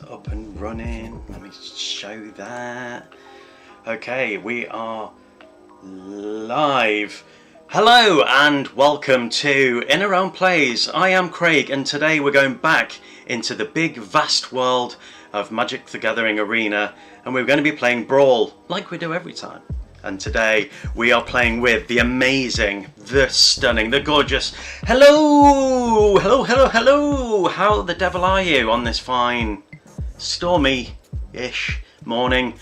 up and running. Let me show that. Okay, we are live. Hello and welcome to In Around Plays. I am Craig and today we're going back into the big vast world of Magic the Gathering Arena and we're going to be playing Brawl like we do every time. And today we are playing with the amazing, the stunning, the gorgeous, hello, how the devil are you on this fine, stormy-ish morning?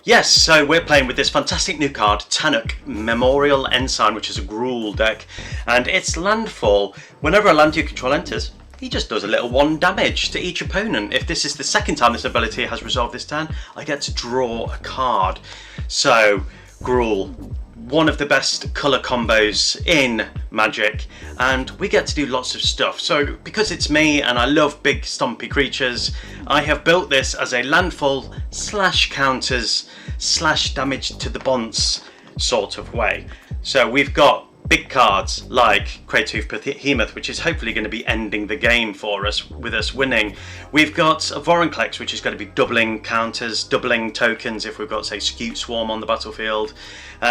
Yes, so we're playing with this fantastic new card, Tannuk, Memorial Ensign, which is a Brawl deck, and its landfall, whenever a land you control enters, he just does a little 1 damage to each opponent. If this is the second time this ability has resolved this turn, I get to draw a card. So, Brawl, one of the best colour combos in Magic, and we get to do lots of stuff. So, because it's me and I love big stompy creatures, I have built this as a landfall / counters / damage to the bonds sort of way. So we've got big cards like Creative Behemoth, which is hopefully going to be ending the game for us, with us winning. We've got a Vorinclex, which is going to be doubling counters, doubling tokens if we've got, say, Scute Swarm on the battlefield.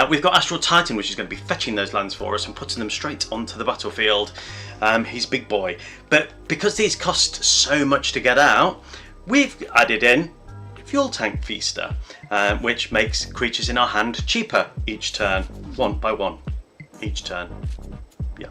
We've got Astral Titan, which is going to be fetching those lands for us and putting them straight onto the battlefield. He's big boy. But because these cost so much to get out, we've added in Fuel Tank Feaster, which makes creatures in our hand cheaper each turn, 1 by 1. Each turn, yeah.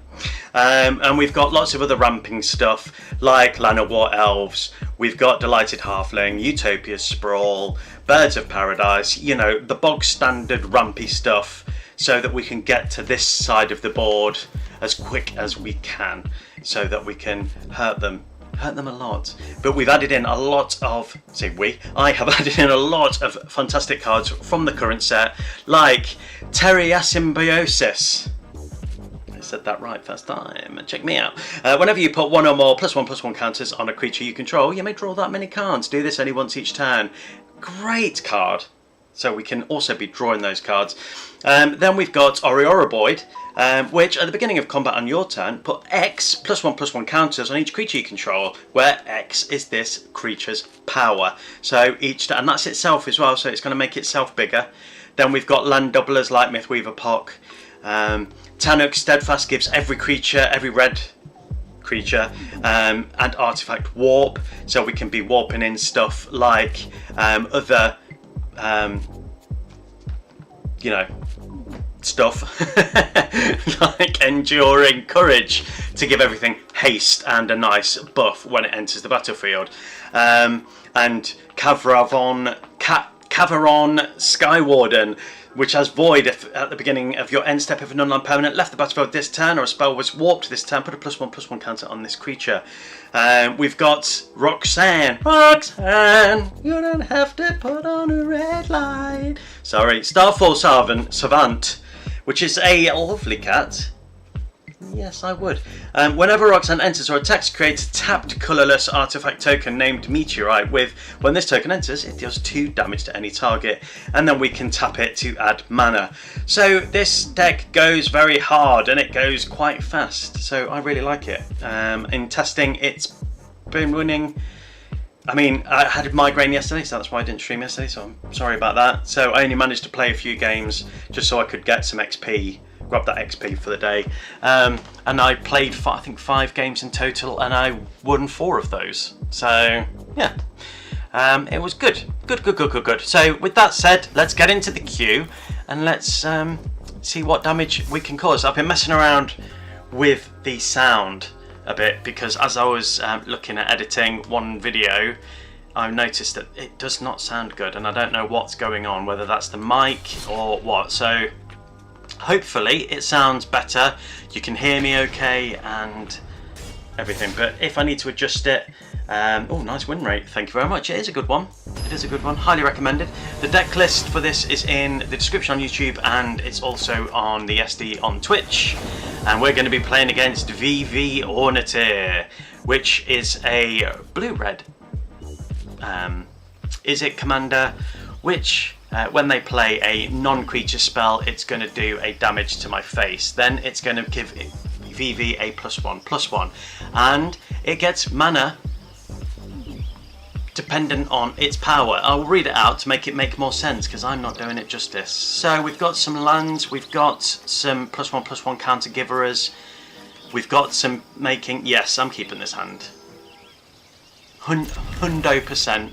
And we've got lots of other ramping stuff like Llanowar Elves, we've got Delighted Halfling, Utopia Sprawl, Birds of Paradise, you know, the bog standard rampy stuff, so that we can get to this side of the board as quick as we can, so that we can hurt them a lot. But we've added in a lot of, I have added in a lot of fantastic cards from the current set, like Symbiosis. I said that right first time. Check me out. Whenever you put 1 or more +1/+1 counters on a creature you control, you may draw that many cards. Do this only once each turn. Great card. So we can also be drawing those cards. Then we've got Orioroboid, which at the beginning of combat on your turn, put X +1/+1 counters on each creature you control, where X is this creature's power. So and that's itself as well, so it's going to make itself bigger. Then we've got land doublers like Mythweaver Pock. Tannuk Steadfast gives every creature, every red creature, and artifact warp, so we can be warping in stuff like other you know, stuff like Enduring Courage to give everything haste and a nice buff when it enters the battlefield, and Cavaron Skywarden, which has Void if at the beginning of your end step if a non-land permanent left the battlefield this turn or a spell was warped this turn, put a +1/+1 counter on this creature. We've got Roxanne, you don't have to put on a red light. Sorry, Starfall Savant, which is a lovely cat. Yes, I would. Whenever Roxanne enters or attacks, create a tapped colourless artifact token named Meteorite with, when this token enters, it deals 2 damage to any target, and then we can tap it to add mana. So this deck goes very hard and it goes quite fast, so I really like it. In testing, it's been winning. I mean, I had a migraine yesterday, so that's why I didn't stream yesterday, so I'm sorry about that. So I only managed to play a few games just so I could get some XP, grab that XP for the day, and I played I think 5 games in total and I won 4 of those, so yeah, it was good. So with that said, let's get into the queue and let's see what damage we can cause. I've been messing around with the sound a bit because as I was looking at editing one video, I noticed that it does not sound good and I don't know what's going on, whether that's the mic or what. So hopefully it sounds better, you can hear me okay and everything, but if I need to adjust it, oh, nice win rate, thank you very much. It is a good one, highly recommended. The deck list for this is in the description on YouTube and it's also on the SD on Twitch, and we're going to be playing against VV Ornithir, which is a blue-red commander, which when they play a non-creature spell, it's going to do a damage to my face. Then it's going to give VV a +1/+1, and it gets mana dependent on its power. I'll read it out to make it make more sense because I'm not doing it justice. So we've got some lands, we've got some +1/+1 counter givers, we've got some making, yes, I'm keeping this hand. 100%.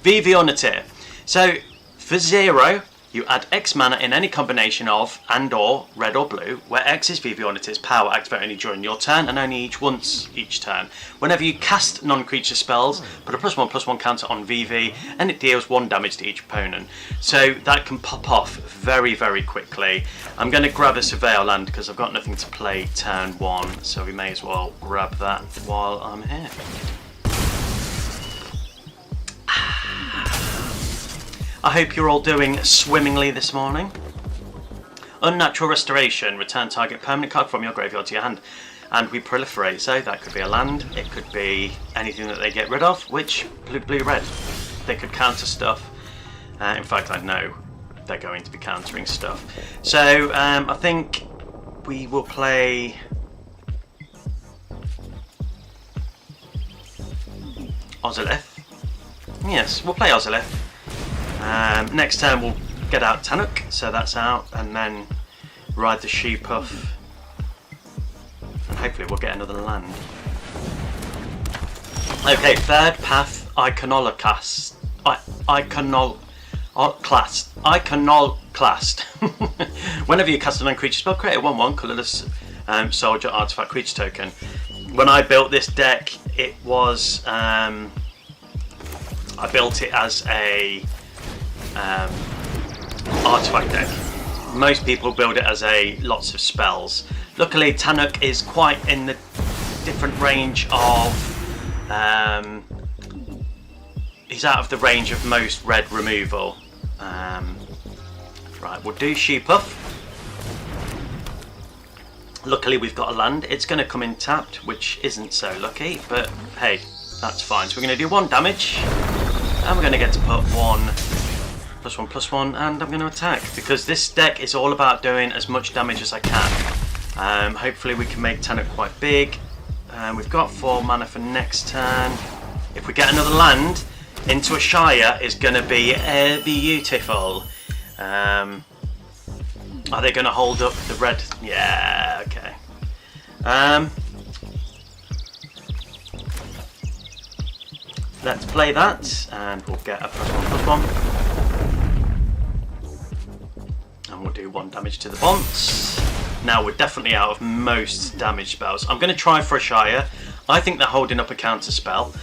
VV on a tier. So for 0, you add X mana in any combination of and or red or blue, where X is VV on its power, activate only during your turn and only once each turn. Whenever you cast non-creature spells, put a +1/+1 counter on VV and it deals 1 damage to each opponent. So that can pop off very, very quickly. I'm going to grab a Surveyor land because I've got nothing to play turn 1, so we may as well grab that while I'm here. I hope you're all doing swimmingly this morning. Unnatural Restoration. Return target permanent card from your graveyard to your hand. And we proliferate, so that could be a land, it could be anything that they get rid of, which, blue-red. They could counter stuff. In fact, I know they're going to be countering stuff. So, I think we will play... Ozolith. Yes, we'll play Ozolith. Next turn we'll get out Tannuk, so that's out, and then Ride the Shoopuf, and hopefully we'll get another land. Okay, third path, Iconoclast. Iconoclast. Whenever you cast a non-creature spell, create a 1/1 colourless soldier artifact creature token. When I built this deck, it was I built it as a artifact deck. Most people build it as a lots of spells. Luckily Tannuk is quite in the different range of he's out of the range of most red removal. Right, we'll do Shoopuf. Luckily we've got a land. It's going to come in tapped, which isn't so lucky, but hey, that's fine. So we're going to do 1 damage and we're going to get to put 1 +1/+1, and I'm going to attack because this deck is all about doing as much damage as I can. Hopefully we can make Tannuk quite big. We've got 4 mana for next turn. If we get another land into a Shire, is going to be beautiful. Are they going to hold up the red? Yeah, okay. Let's play that, and we'll get a +1/+1. And we'll do 1 damage to the Bonts. Now we're definitely out of most damage spells. I'm going to try for a Shire. I think they're holding up a counter spell,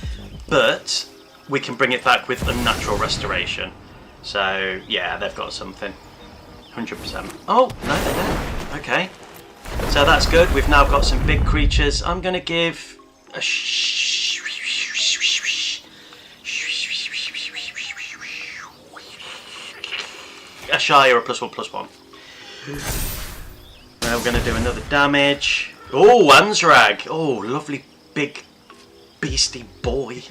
but we can bring it back with Unnatural Restoration. So yeah, they've got something. 100%. Oh, no, they don't. Okay. So that's good. We've now got some big creatures. I'm going to give a Shire a +1/+1. Now we're going to do another damage. Oh, Ansrag. Oh, lovely big beastie boy.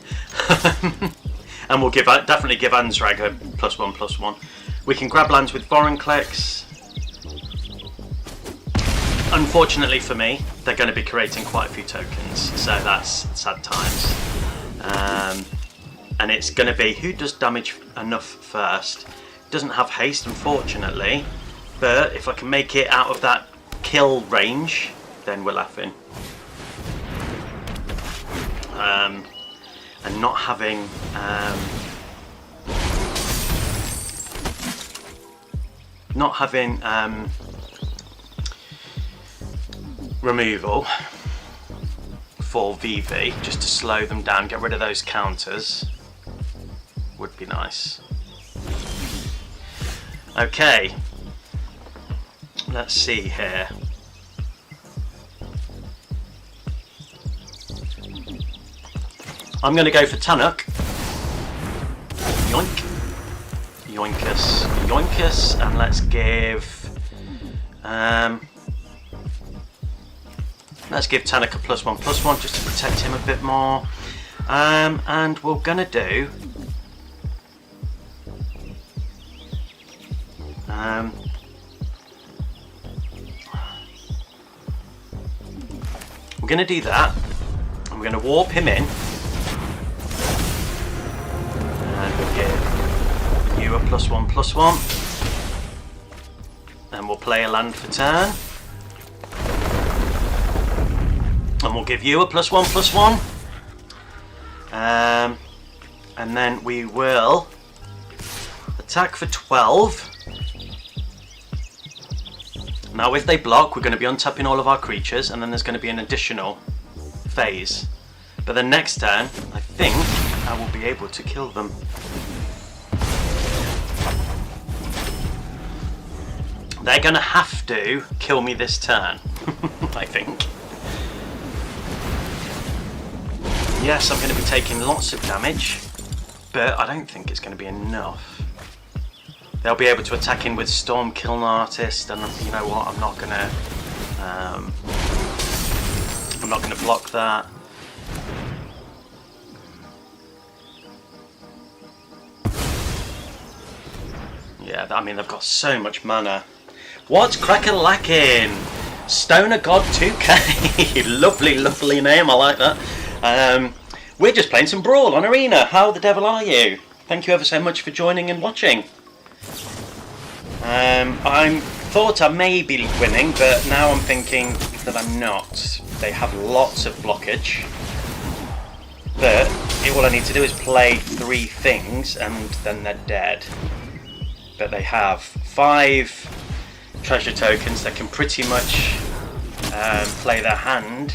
And we'll definitely give Ansrag a +1/+1. We can grab lands with Vorinclex. Unfortunately for me, they're going to be creating quite a few tokens, so that's sad times. And it's going to be who does damage enough first. Doesn't have haste, unfortunately, but if I can make it out of that kill range, then we're laughing. And not having removal for VV, just to slow them down, get rid of those counters, would be nice. Okay, let's see here. I'm going to go for Tannuk. Yoink. Yoinkus. Yoinkus, and let's give Tannuk a +1/+1 just to protect him a bit more. And we're going to do that, and we're going to warp him in. +1/+1. And we'll play a land for turn. And we'll give you a +1/+1. And then we will attack for 12. Now if they block, we're going to be untapping all of our creatures, and then there's going to be an additional phase. But the next turn, I think I will be able to kill them. They're going to have to kill me this turn, I think. Yes, I'm going to be taking lots of damage, but I don't think it's going to be enough. They'll be able to attack in with Storm Kiln Artist, and you know what? I'm not going to block that. Yeah, I mean they've got so much mana. What's crack-a-lackin'? Stoner God 2K. Lovely, lovely name. I like that. We're just playing some Brawl on Arena. How the devil are you? Thank you ever so much for joining and watching. I thought I may be winning, but now I'm thinking that I'm not. They have lots of blockage, but all I need to do is play 3 things and then they're dead. But they have 5 treasure tokens that can pretty much play their hand.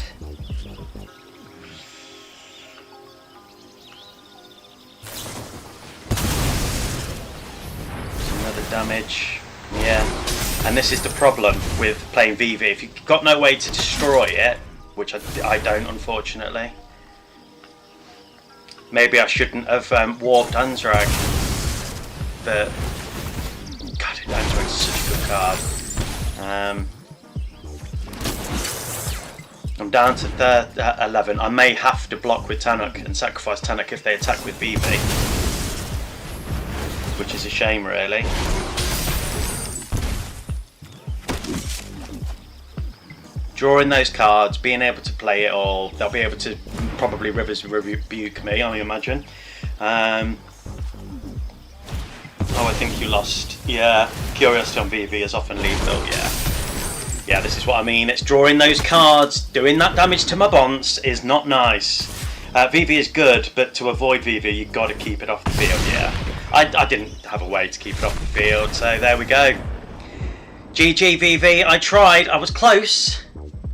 Another damage. Yeah, and this is the problem with playing VV. If you've got no way to destroy it, which I don't, unfortunately. Maybe I shouldn't have warped Anzrag, but God, Anzrag's such a good card. I'm down to 11. I may have to block with Tannuk and sacrifice Tannuk if they attack with VV, which is a shame, really. Drawing those cards, being able to play it all, they'll be able to probably Rivers rebuke me, I imagine. Oh, I think you lost. Yeah, Curiosity on VV is often lethal, yeah. Yeah, this is what I mean. It's drawing those cards, doing that damage to my bonds is not nice. VV is good, but to avoid VV, you've got to keep it off the field, yeah. I didn't have a way to keep it off the field, so there we go. GG VV, I tried, I was close,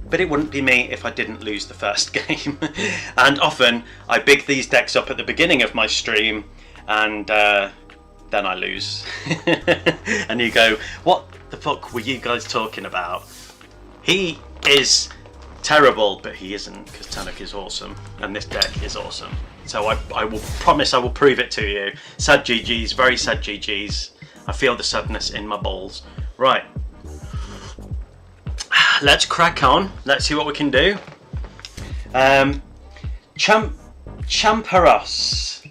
but it wouldn't be me if I didn't lose the first game. And often I big these decks up at the beginning of my stream, and then I lose. And you go, what the fuck were you guys talking about? He is terrible, but he isn't, because Tannuk is awesome, and this deck is awesome. So I will promise I will prove it to you. Sad GGs, very sad GGs. I feel the sadness in my balls. Right. Let's crack on. Let's see what we can do. Champaros.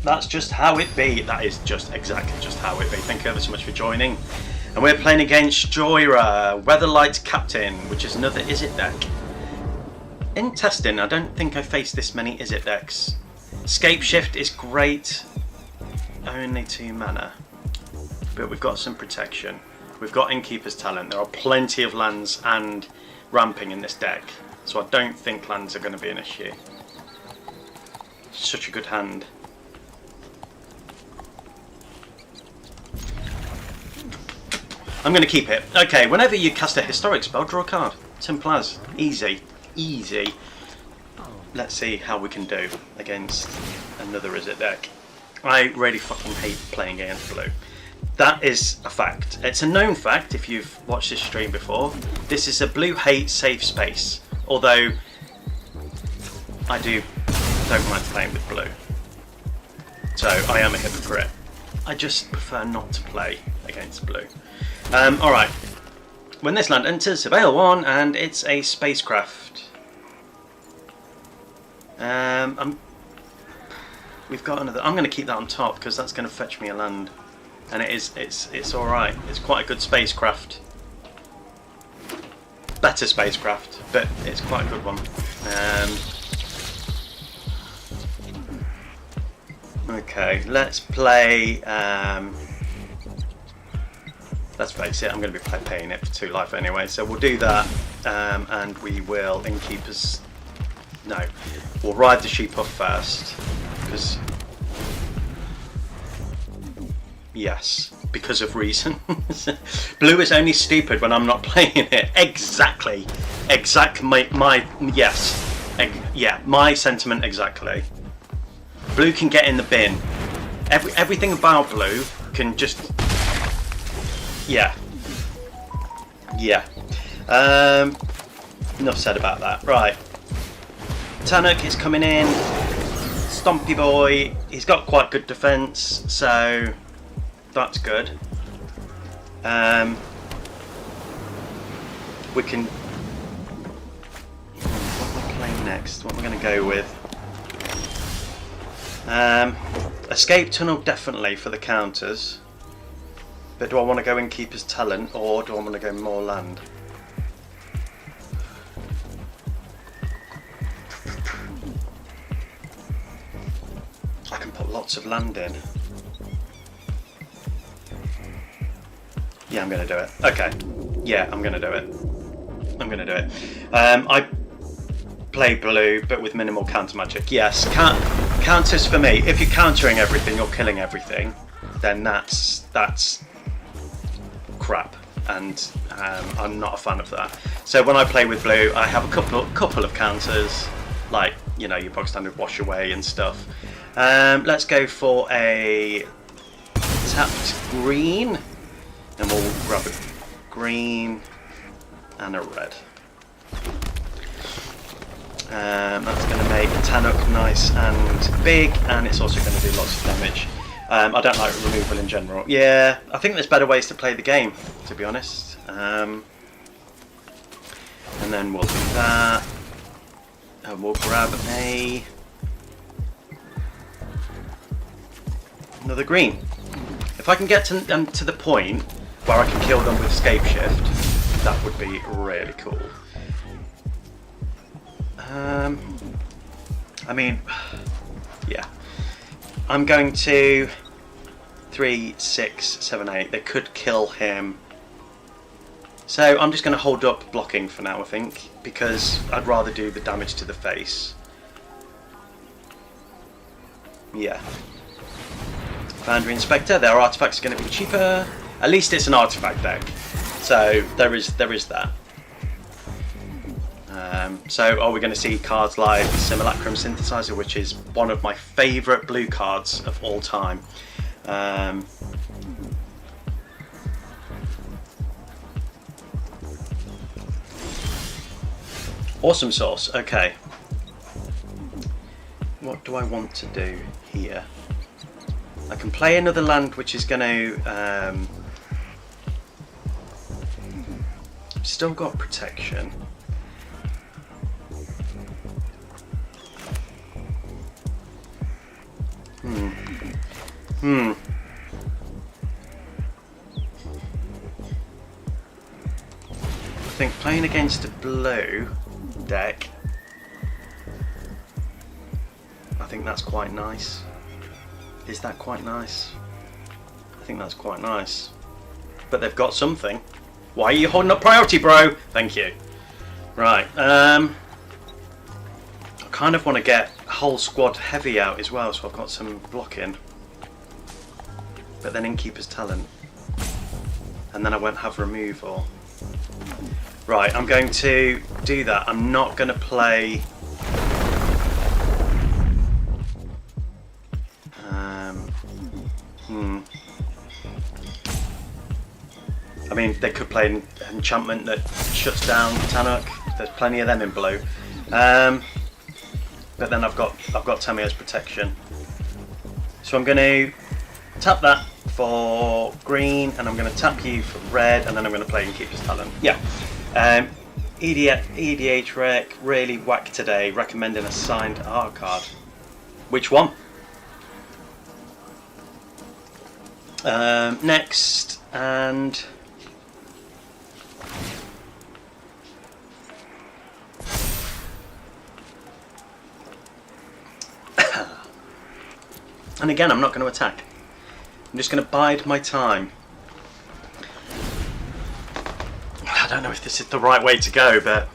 That's just how it be. That is just exactly just how it be. Thank you ever so much for joining. And we're playing against Joyra, Weatherlight Captain, which is another Izzet deck. In testing, I don't think I faced this many Izzet decks. Scape Shift is great. Only 2 mana. But we've got some protection. We've got Innkeeper's Talent. There are plenty of lands and ramping in this deck, so I don't think lands are going to be an issue. Such a good hand. I'm going to keep it. Okay, whenever you cast a historic spell, draw a card. Simple as. Easy. Easy. Let's see how we can do against another Izzet deck. I really fucking hate playing against blue. That is a fact. It's a known fact if you've watched this stream before. This is a blue hate safe space. Although I don't mind playing with blue. So I am a hypocrite. I just prefer not to play against blue. Alright. When this land enters, surveil 1 and it's a spacecraft. We've got another. I'm going to keep that on top because that's going to fetch me a land. And it's alright. It's quite a good spacecraft. Better spacecraft, but it's quite a good one. Okay, let's play. Let's face it, I'm going to be paying it for 2 life anyway, so we'll do that, and we will Innkeepers. No, we'll Ride the Shoopuf first, because yes, because of reasons. Blue is only stupid when I'm not playing it. Exactly, my yes, yeah, my sentiment exactly. Blue can get in the bin. Everything about blue can just. Yeah. Enough said about that. Right. Tannuk is coming in. Stompy boy. He's got quite good defence, so that's good. We can. What am I playing next? What am I going to go with? Escape tunnel definitely for the counters. But do I want to go Innkeeper's Talent, or do I want to go more land? I can put lots of land in. Yeah, I'm going to do it. Okay. Yeah, I'm going to do it. I'm going to do it. I play blue, but with minimal counter magic. Yes, counters for me. If you're countering everything, you're killing everything, then that's crap, and I'm not a fan of that. So when I play with blue, I have a couple of counters, like, you know, your bog standard wash away and stuff. Let's go for a tapped green, and we'll grab a green and a red. That's going to make Tannuk nice and big, and it's also going to do lots of damage. I don't like removal in general. Yeah, I think there's better ways to play the game, to be honest. And then we'll do that. And we'll grab another green. If I can get to the point where I can kill them with Escape Shift, that would be really cool. I mean, yeah. I'm going to 3, 6, 7, 8. They could kill him. So I'm just going to hold up blocking for now, I think, because I'd rather do the damage to the face. Yeah. Foundry Inspector. Their artifacts are going to be cheaper. At least it's an artifact deck, so there is that. So are we going to see cards like Simulacrum Synthesizer, which is one of my favourite blue cards of all time. Awesome Sauce. Okay. What do I want to do here? I can play another land which is going to... still got protection. I think playing against a blue deck, I think that's quite nice. Is that quite nice? I think that's quite nice. But they've got something. Why are you holding up priority, bro? Thank you. Right. I kind of want to get whole squad heavy out as well, so I've got some blocking. But then Innkeeper's Talent. And then I won't have removal. Right, I'm going to do that. I'm not going to play... I mean, they could play an enchantment that shuts down Tannuk. There's plenty of them in blue. But then I've got Tamio's protection. So I'm going to tap that for green, and I'm going to tap you for red, and then I'm going to play Innkeeper's Talent. Yeah. EDH Rec, really whack today, recommending a signed art card. Which one? Next, and... And again, I'm not going to attack. I'm just going to bide my time. I don't know if this is the right way to go, but...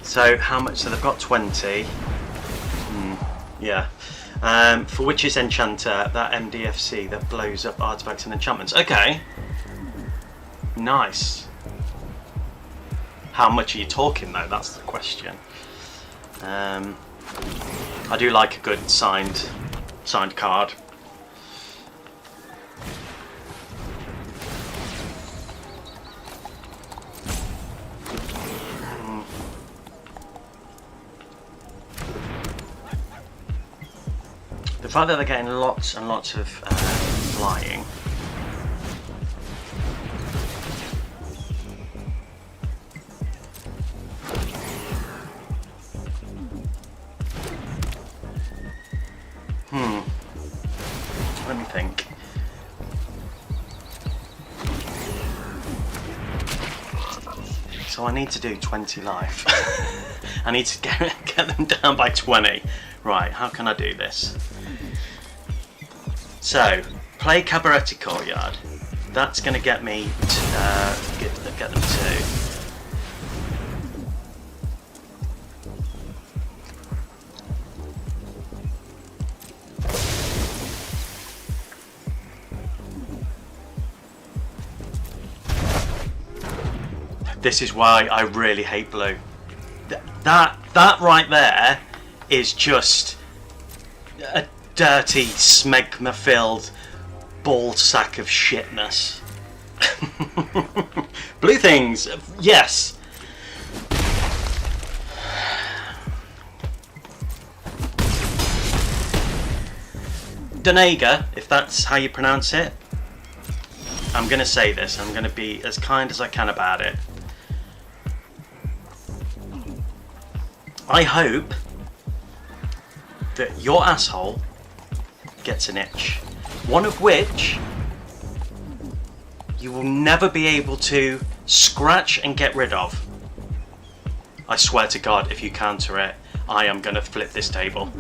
So, how much? So they've got 20. Yeah. For Witch's Enchanter, that MDFC that blows up artifacts and enchantments. Okay. Nice. How much are you talking though? That's the question. I do like a good signed card. The fact that they're getting lots and lots of flying. Let me think. So I need to do 20 life. I need to get them down by 20. Right, how can I do this? So, play Cabaretti Courtyard. That's going to get me to get them to. This is why I really hate blue. That right there is just a dirty, smegma-filled ball sack of shitness. Blue things, yes. Donaga, if that's how you pronounce it. I'm going to say this. I'm going to be as kind as I can about it. I hope that your asshole gets an itch, one of which you will never be able to scratch and get rid of. I swear to God, if you counter it, I am going to flip this table.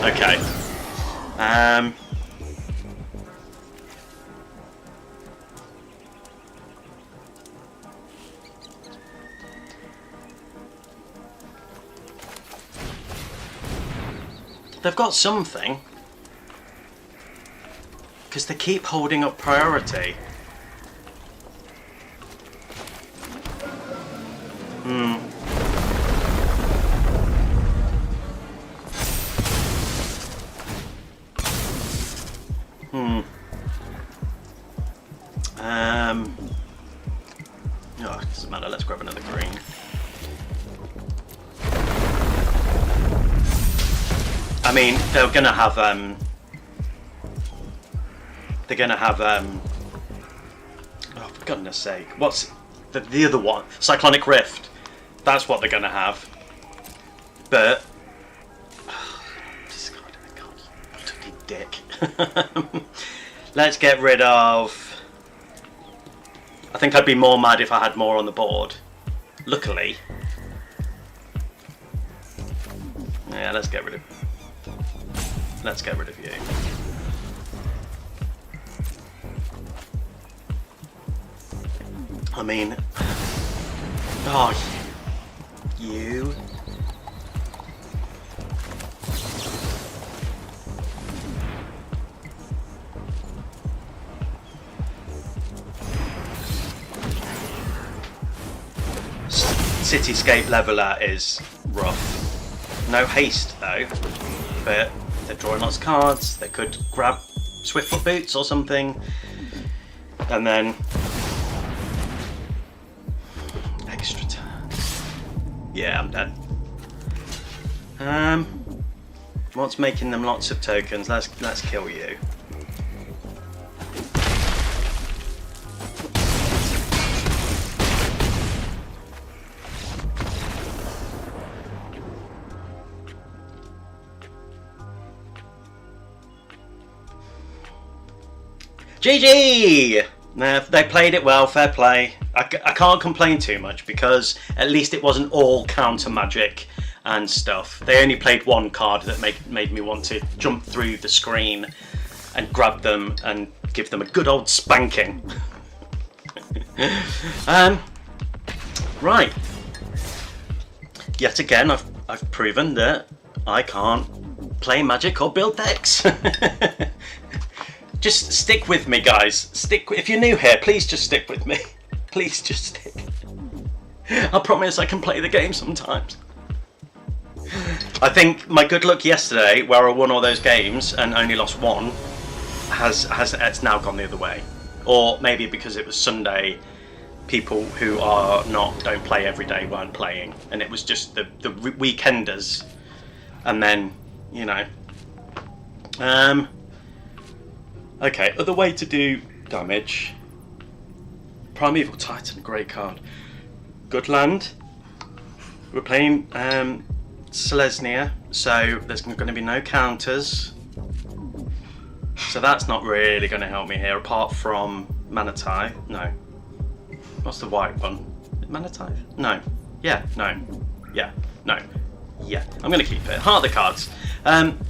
Okay. They've got something, because they keep holding up priority. Oh, it doesn't matter, let's grab another green. I mean, they're gonna have oh, for goodness sake, what's the other one? Cyclonic Rift. That's what they're gonna have. But discard the card, you dick. Let's get rid of. I think I'd be more mad if I had more on the board. Luckily. Yeah, let's get rid of you. I mean, oh, you. Cityscape Leveler is rough. No haste though, but they're drawing lots of cards. They could grab Swiftfoot Boots or something, and then extra turns. Yeah, I'm dead. What's making them lots of tokens? Let's kill you. GG! They played it well, fair play. I can't complain too much because at least it wasn't all counter magic and stuff. They only played one card that made me want to jump through the screen and grab them and give them a good old spanking. Right. Yet again, I've proven that I can't play Magic or build decks. Just stick with me, guys. If you're new here, please just stick with me. Please just stick. I promise I can play the game sometimes. I think my good luck yesterday, where I won all those games and only lost one, it's now gone the other way. Or maybe because it was Sunday, people who don't play every day weren't playing, and it was just the weekenders, and then, you know. Okay, other way to do damage. Primeval Titan, great card. Good land. We're playing Selesnya, so there's going to be no counters. So that's not really going to help me here, apart from Manatai. No. What's the white one? Manatai? No. Yeah, no. Yeah, no. Yeah, I'm going to keep it. Heart of the cards.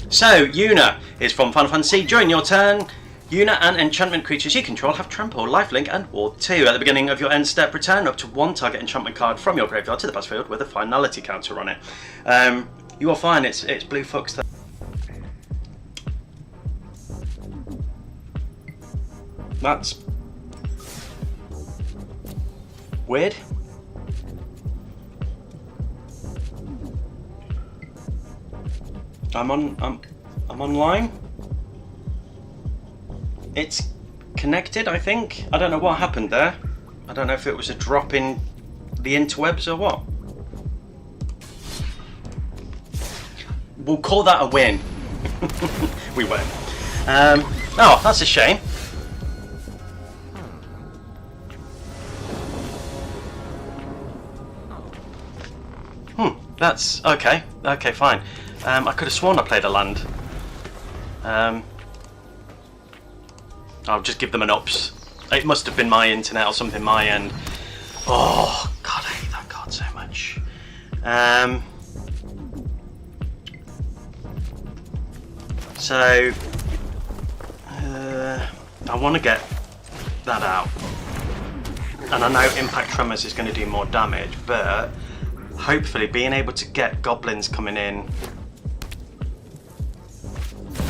So, Yuna is from Final Fantasy. During your turn, Yuna and enchantment creatures you control have trample, lifelink, and ward 2. At the beginning of your end step, return up to one target enchantment card from your graveyard to the battlefield with a finality counter on it. You will find it's Blue Fox. That's weird. I'm online. It's connected, I think. I don't know what happened there. I don't know if it was a drop in the interwebs or what. We'll call that a win. We win. Oh, that's a shame. That's okay. Okay, fine. I could have sworn I played a land. I'll just give them an ups. It must have been my internet or something my end. Oh god, I hate that card so much. So I want to get that out, and I know Impact Tremors is going to do more damage, but hopefully being able to get goblins coming in,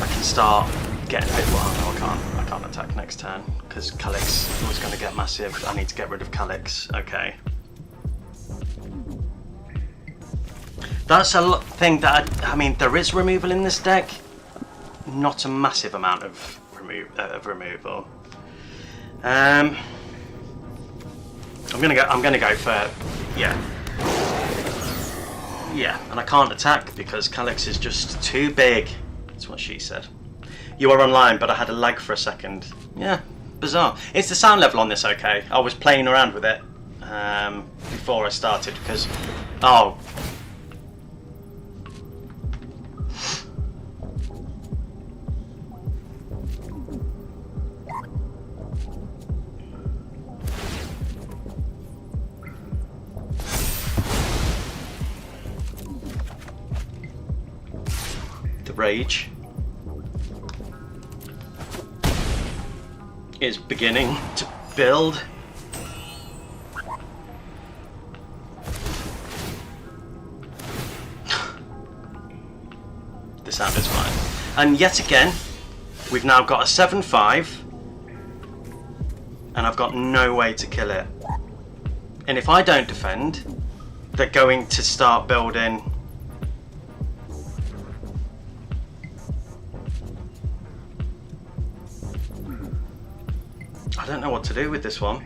I can start getting a bit. Well, no, I can't attack next turn because Calyx was going to get massive. I need to get rid of Calyx. Okay. That's a thing that I mean, there is removal in this deck, not a massive amount of removal. I'm gonna go for yeah, and I can't attack because Calyx is just too big. That's what she said. You are online, but I had a lag for a second. Yeah, bizarre. Is the sound level on this okay? I was playing around with it before I started because the rage is beginning to build. The sound is fine. And yet again, we've now got a 7/5, and I've got no way to kill it. And if I don't defend, they're going to start building. I don't know what to do with this one,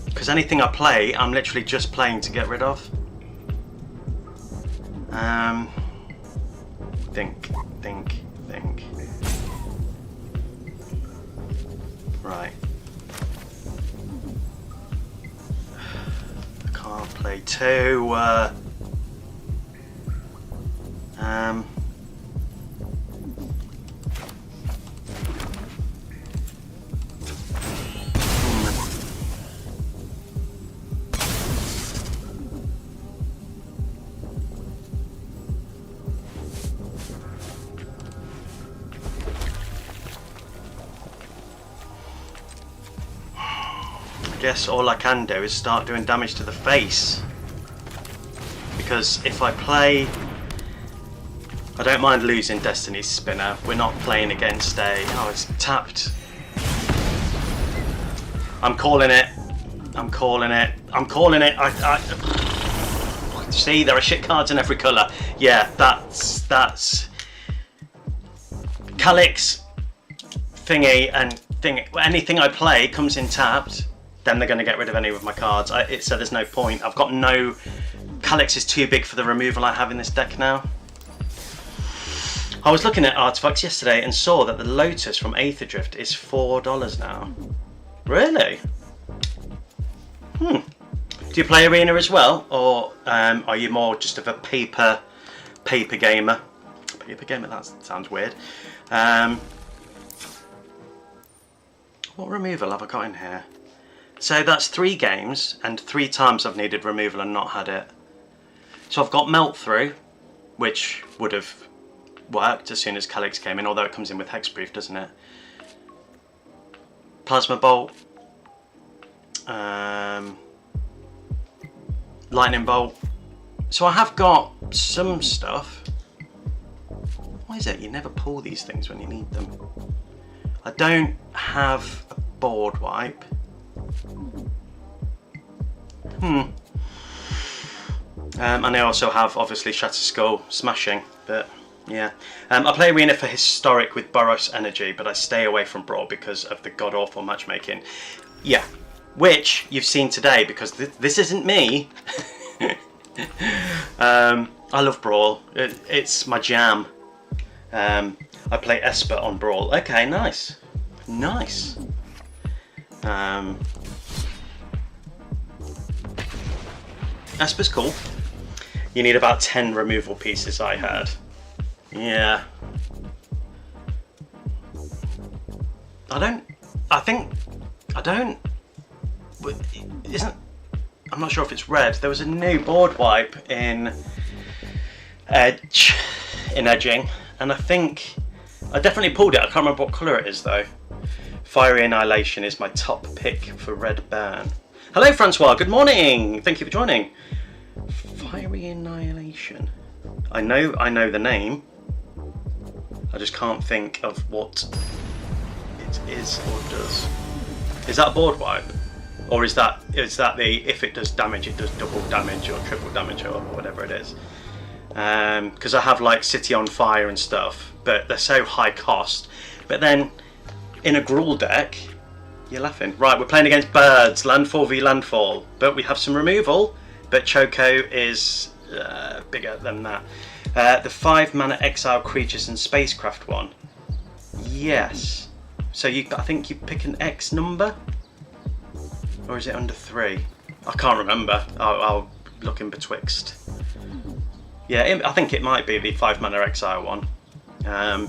because anything I play, I'm literally just playing to get rid of. Think. Right. I can't play two. guess all I can do is start doing damage to the face. Because if I play... I don't mind losing Destiny's Spinner. We're not playing against a... Oh, it's tapped. I'm calling it. I'm calling it. I'm calling it. See, there are shit cards in every colour. Yeah, that's Calyx, thingy, and thing. Anything I play comes in tapped. Then they're going to get rid of any of my cards. So there's no point. I've got no... Calyx is too big for the removal I have in this deck now. I was looking at artifacts yesterday and saw that the Lotus from Aether Drift is $4 now. Really? Do you play Arena as well, or are you more just of a paper gamer? Paper gamer, that sounds weird. What removal have I got in here? So that's 3 games, and 3 times I've needed removal and not had it. So I've got Melt Through, which would have worked as soon as Calyx came in, although it comes in with Hexproof, doesn't it? Plasma Bolt. Lightning Bolt. So I have got some stuff. Why is it you never pull these things when you need them? I don't have a board wipe. And I also have obviously Shatter Skull Smashing, but yeah. I play Arena for Historic with Boros Energy, but I stay away from Brawl because of the god-awful matchmaking. Yeah, which you've seen today, because this isn't me. I love Brawl. It's my jam. I play Esper on Brawl. Okay, nice. Nice. Esper's cool. You need about 10 removal pieces I had. Yeah. I'm not sure if it's red. There was a new board wipe in Edging, and I think I definitely pulled it. I can't remember what colour it is though. Fiery Annihilation is my top pick for Red Burn. Hello Francois, good morning. Thank you for joining. Fiery Annihilation. I know the name. I just can't think of what it is or does. Is that a board wipe? Or is that the, if it does damage, it does double damage or triple damage or whatever it is? Because I have like City on Fire and stuff, but they're so high cost. But then in a Gruul deck, you're laughing. Right, we're playing against birds, landfall v landfall, but we have some removal, but Choco is bigger than that. The 5 mana exile creatures and spacecraft one. Yes. So I think you pick an X number? Or is it under 3? I can't remember. I'll look in betwixt. Yeah, I think it might be the 5 mana exile one. I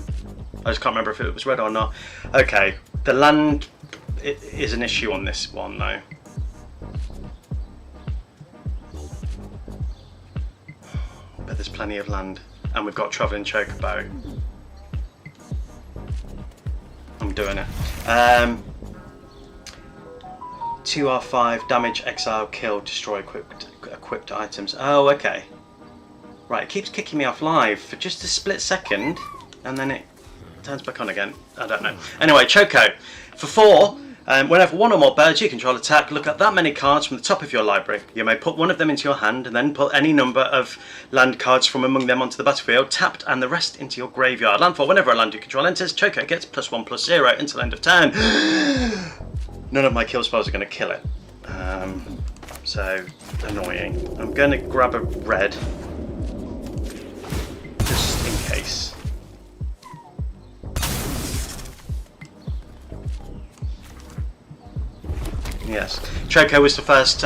just can't remember if it was red or not. Okay, the land is an issue on this one though. But there's plenty of land, and we've got Travelling Chocobo. I'm doing it. 2R5, damage, exile, kill, destroy equipped items. Oh, okay. Right, it keeps kicking me off live for just a split second, and then it turns back on again. I don't know. Anyway, Choco. For 4, whenever one or more birds you control attack, look at that many cards from the top of your library. You may put one of them into your hand, and then put any number of land cards from among them onto the battlefield, tapped, and the rest into your graveyard. Landfall, whenever a land you control enters, Choco gets +1/+0 until end of turn. None of my kill spells are going to kill it. So, annoying. I'm going to grab a red, just in case. Yes. Choco was the first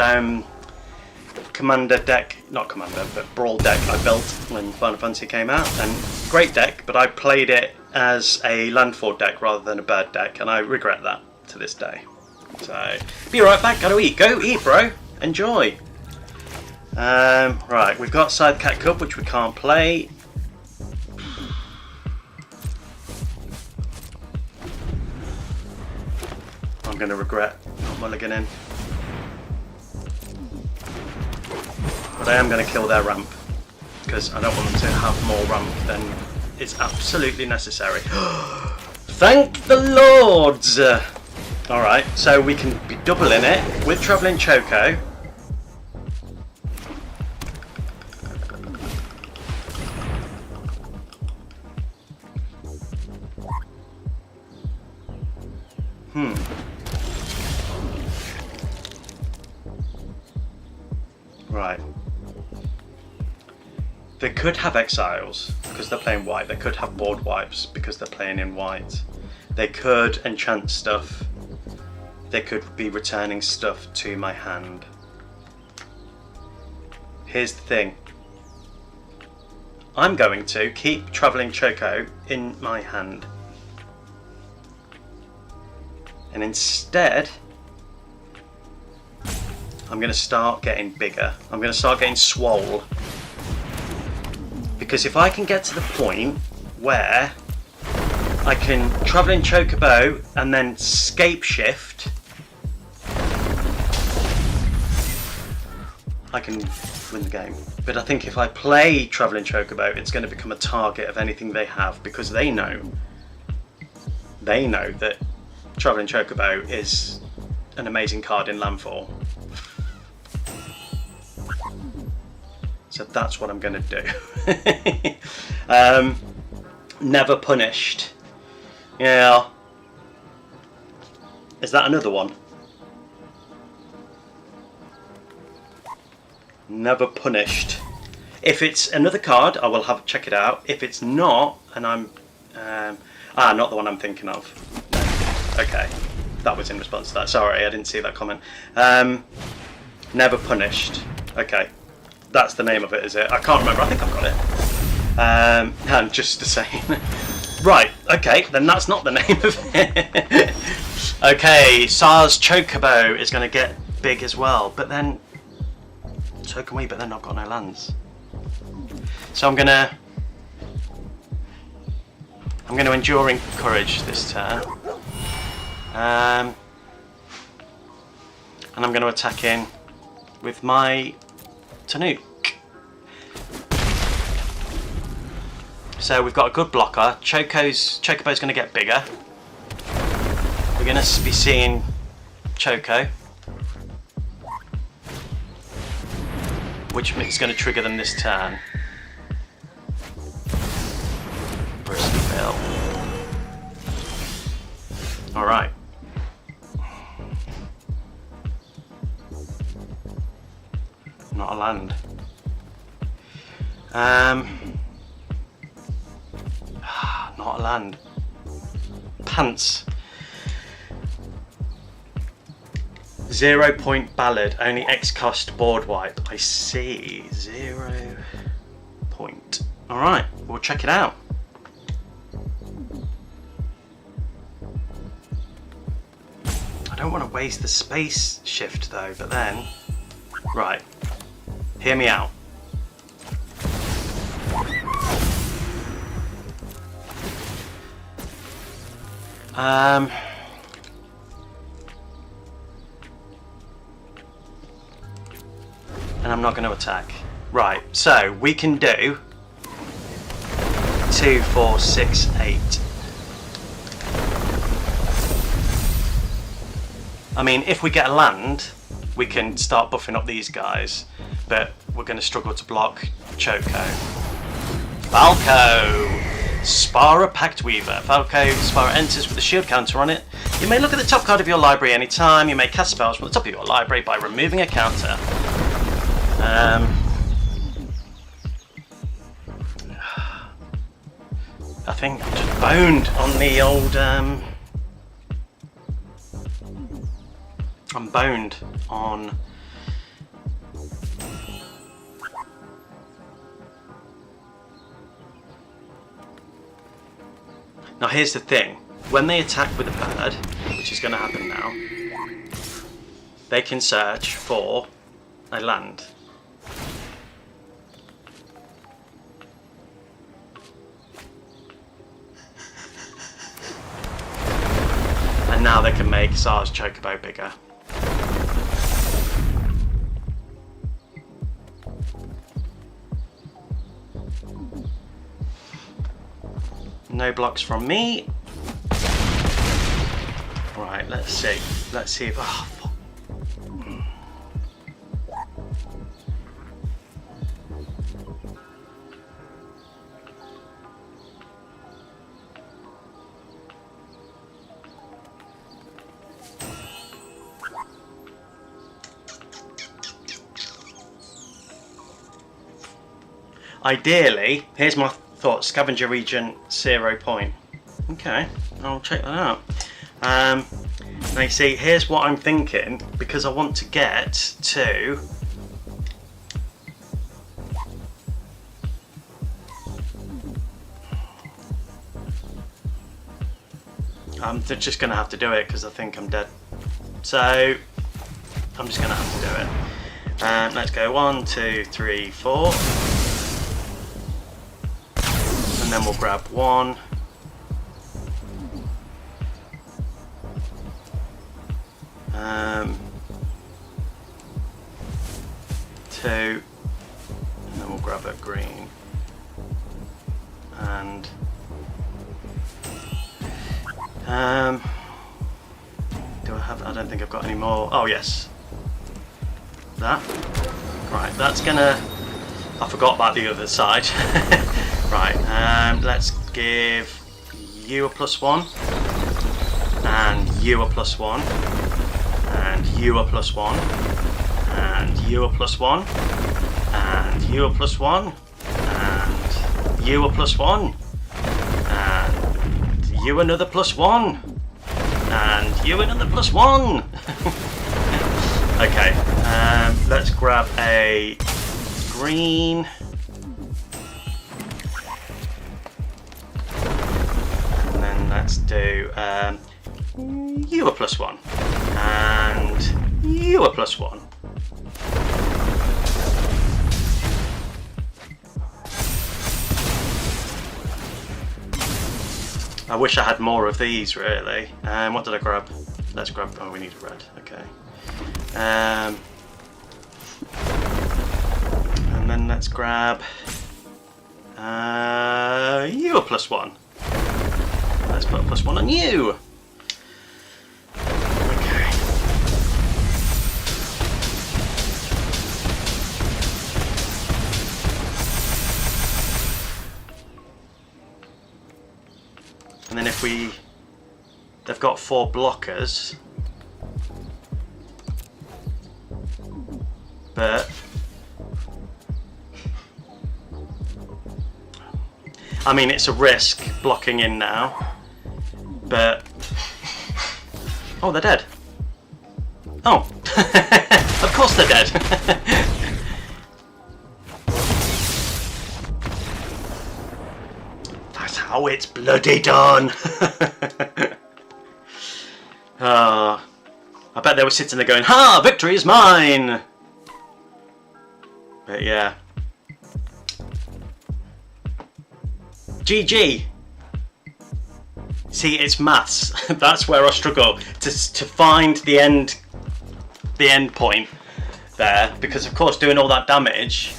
commander deck, not commander, but Brawl deck I built when Final Fantasy came out. And great deck, but I played it as a landfall deck rather than a bird deck, and I regret that to this day. So, be right back, gotta eat. Go eat, bro. Enjoy. Right, we've got Scythecat Cub, which we can't play. I'm going to regret not mulliganing. But I am going to kill their ramp, because I don't want them to have more ramp than is absolutely necessary. Thank the Lords! Alright, so we can be doubling it with Travelling Choco. Right. They could have exiles because they're playing white. They could have board wipes because they're playing in white. They could enchant stuff. They could be returning stuff to my hand. Here's the thing. I'm going to keep Travelling Choco in my hand. And instead, I'm going to start getting bigger. I'm going to start getting swole. Because if I can get to the point where I can Travelling Chocobo and then scape shift, I can win the game. But I think if I play Travelling Chocobo, it's going to become a target of anything they have, because they know that Travelling Chocobo is an amazing card in landfall. So that's what I'm going to do. Never punished. Yeah. Is that another one? Never punished. If it's another card, I will have check it out. If it's not, and I'm not the one I'm thinking of. No. Okay, that was in response to that. Sorry, I didn't see that comment. Never punished. Okay, that's the name of it, is it? I can't remember. I think I've got it. And just the same. Right. Okay, then that's not the name of it. Okay, SARS Chocobo is going to get big as well, but then so can we. But then I've got no lands. So I'm gonna Enduring Courage this turn, and I'm going to attack in with my Tannuk. So we've got a good blocker. Chocobo's going to get bigger. We're going to be seeing Choco, which is going to trigger them this turn. Bristly. Alright. Not a land. Not a land. Pants. 0 point ballad, only X cost board wipe. I see. 0 point. Alright, we'll check it out. I don't want to waste the space shift though, but then, right, hear me out. And I'm not going to attack. Right, so we can do 2, 4, 6, 8. I mean, if we get a land, we can start buffing up these guys, but we're going to struggle to block Choco. Falco! Spara Pact Weaver. Falco, Spara enters with a shield counter on it. You may look at the top card of your library anytime. You may cast spells from the top of your library by removing a counter. I think I'm just boned on the old... I'm boned on... Now here's the thing, when they attack with a bird, which is going to happen now, they can search for a land. And now they can make SARS Chocobo bigger. No blocks from me. Right, let's see. Let's see if... Oh, fuck. Ideally, here's my thought, scavenger region 0 point. Okay, I'll check that out. Now you see, here's what I'm thinking, because I want to get to... I'm just going to have to do it because I think I'm dead. So, I'm just going to have to do it. Let's go 1, 2, 3, 4. And then we'll grab 1. Two. And then we'll grab a green. And do I have, I don't think I've got any more. Oh yes. That. Right, that's gonna, I forgot about the other side. Right, let's give you a +1, and you a +1, and you a +1, and you a +1, and you a +1, and you a +1, and you another +1, and you another +1. Okay, let's grab a green. Let's do you a +1 and you a +1. I wish I had more of these really. What did I grab? Let's grab, oh we need a red, okay. And then let's grab you a +1. Let's put a +1 on you. Okay. And then if they've got 4 blockers, but I mean it's a risk blocking in now. But oh, they're dead. Oh, of course they're dead. That's how it's bloody done. I bet they were sitting there going, "Ha! Victory is mine." But yeah, GG. See, it's maths. That's where I struggle to find the end point there, because of course doing all that damage,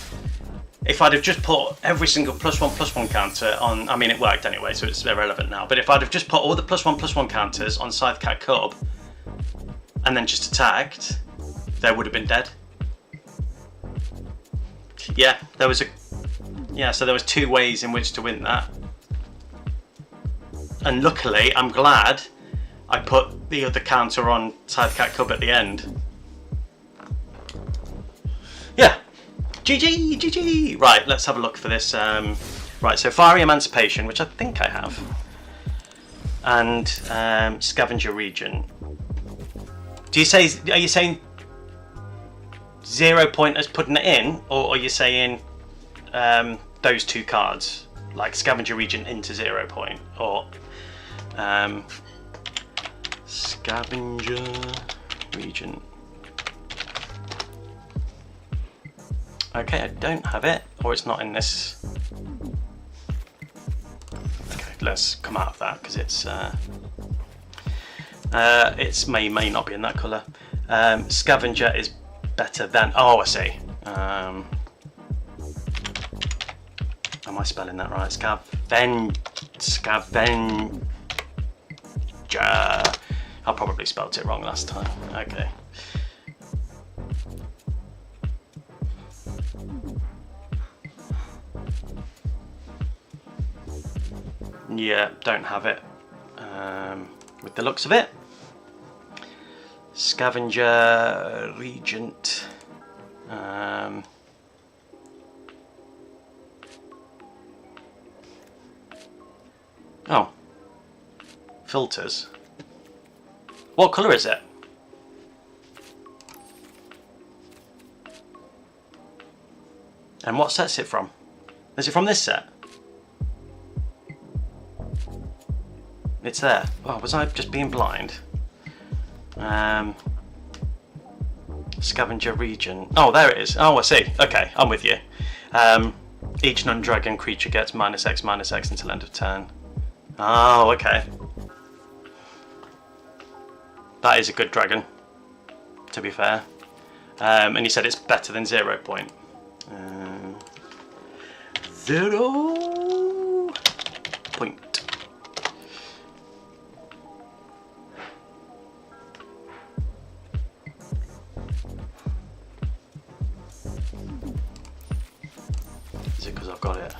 if I'd have just put every single +1/+1 counter on, I mean it worked anyway so it's irrelevant now, but if I'd have just put all the +1/+1 counters on Scythecat Cub and then just attacked, they would have been dead. Yeah, so there was 2 ways in which to win that. And luckily, I'm glad I put the other counter on Scythecat Cub at the end. Yeah, GG, GG. Right, let's have a look for this. Right, so Fiery Emancipation, which I think I have, and Scavenger Region. Are you saying 0 point as putting it in, or are you saying those 2 cards, like Scavenger Region into 0 point, or Scavenger Region? Okay, I don't have it, or it's not in this. Okay, let's come out of that because it's may not be in that colour. Scavenger is better than. Oh, I see. Am I spelling that right? Scavenger. I probably spelt it wrong last time. Okay. Yeah, don't have it. With the looks of it. Scavenger Regent. Oh. Filters. What colour is it? And what set's it from? Is it from this set? It's there. Oh, was I just being blind? Scavenger region. Oh, there it is. Oh, I see. Okay, I'm with you. Each non-dragon creature gets -X until end of turn. Oh, okay. That is a good dragon, to be fair. And you said it's better than 0 point. 0 point. Is it because I've got it?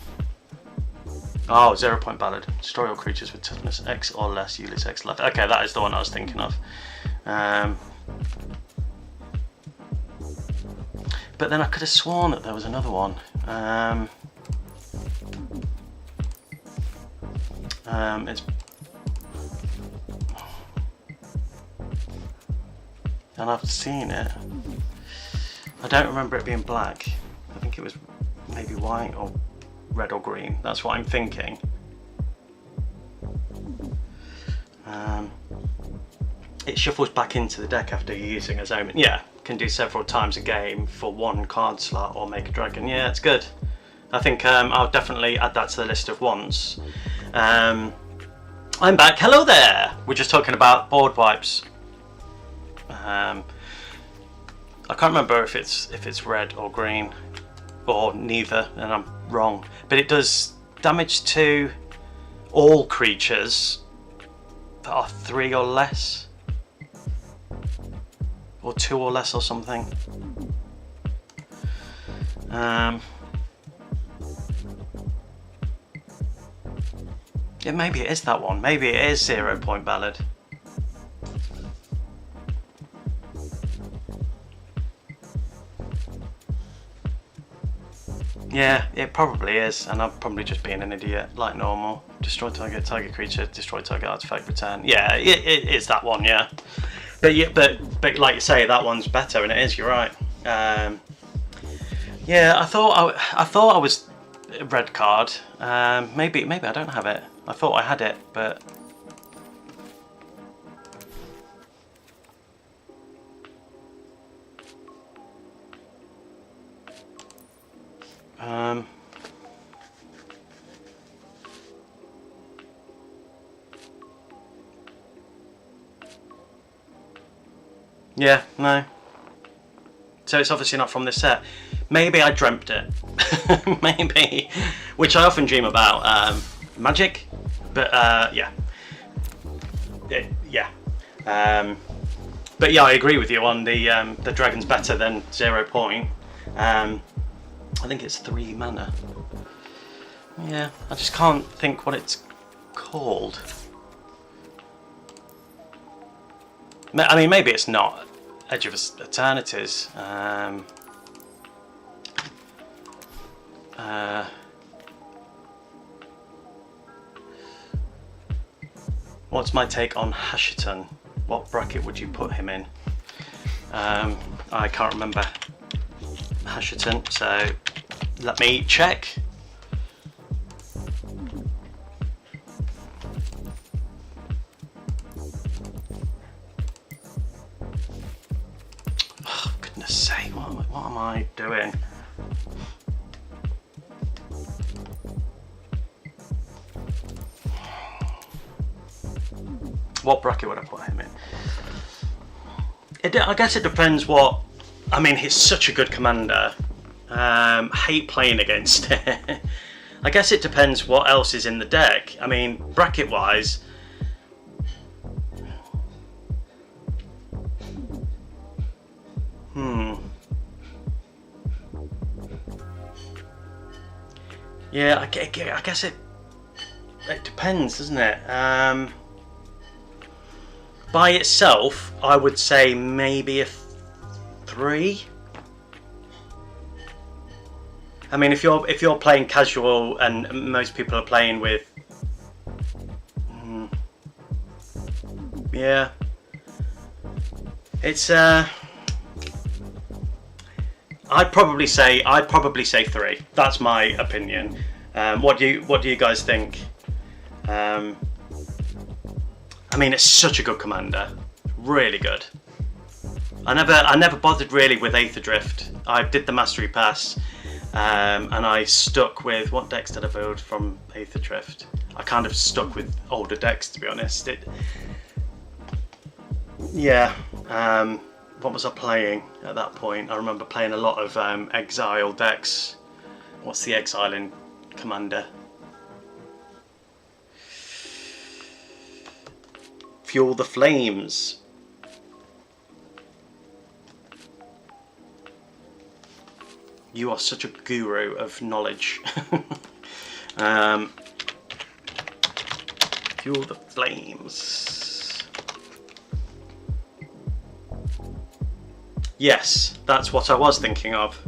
Oh, 0 point ballad. Destroy all creatures with toughness X or less, Ulysses X left. Okay, that is the one I was thinking of. But then I could have sworn that there was another one. It's... And I've seen it. I don't remember it being black. I think it was maybe white or red or green. That's what I'm thinking. It shuffles back into the deck after you're using a Omen. Yeah, can do several times a game for 1 card slot or make a dragon. Yeah, it's good. I think I'll definitely add that to the list of wants. I'm back. Hello there. We're just talking about board wipes. I can't remember if it's red or green or neither, and I'm wrong. But it does damage to all creatures that are 3 or less. Or 2 or less or something. Yeah, maybe it is that one. Maybe it is 0 point ballad. Yeah, it probably is, and I'm probably just being an idiot, like normal. Destroy target creature, destroy target artifact, return. Yeah, it is that one, yeah. But yeah, but like you say, that one's better, and it is. You're right. Yeah, I thought I was a red card. Maybe I don't have it. I thought I had it, but. Yeah, no. So it's obviously not from this set. Maybe I dreamt it. Maybe. Which I often dream about. Magic. But yeah. Yeah. But yeah, I agree with you on the dragon's better than 0 point. I think it's 3 mana. Yeah, I just can't think what it's called. I mean, maybe it's not Edge of Eternities. What's my take on Hashiton? What bracket would you put him in? I can't remember Hashiton, so let me check. Oh, goodness sake, what am I doing? What bracket would I put him in? I guess it depends what... I mean, he's such a good commander. Hate playing against it. I guess it depends what else is in the deck. I mean, bracket wise, yeah, I guess it depends, doesn't it? By itself, I would say maybe a 3. I mean, if you're playing casual and most people are playing with, yeah, it's I'd probably say 3. That's my opinion. What do you guys think? I mean, it's such a good commander, really good. I never bothered really with Aether Drift. I did the Mastery Pass, and I stuck with, what decks did I build from Aether Drift? I kind of stuck with older decks, to be honest. What was I playing at that point? I remember playing a lot of Exile decks. What's the Exiling commander? Fuel the Flames. You are such a guru of knowledge. Fuel the Flames. Yes, that's what I was thinking of.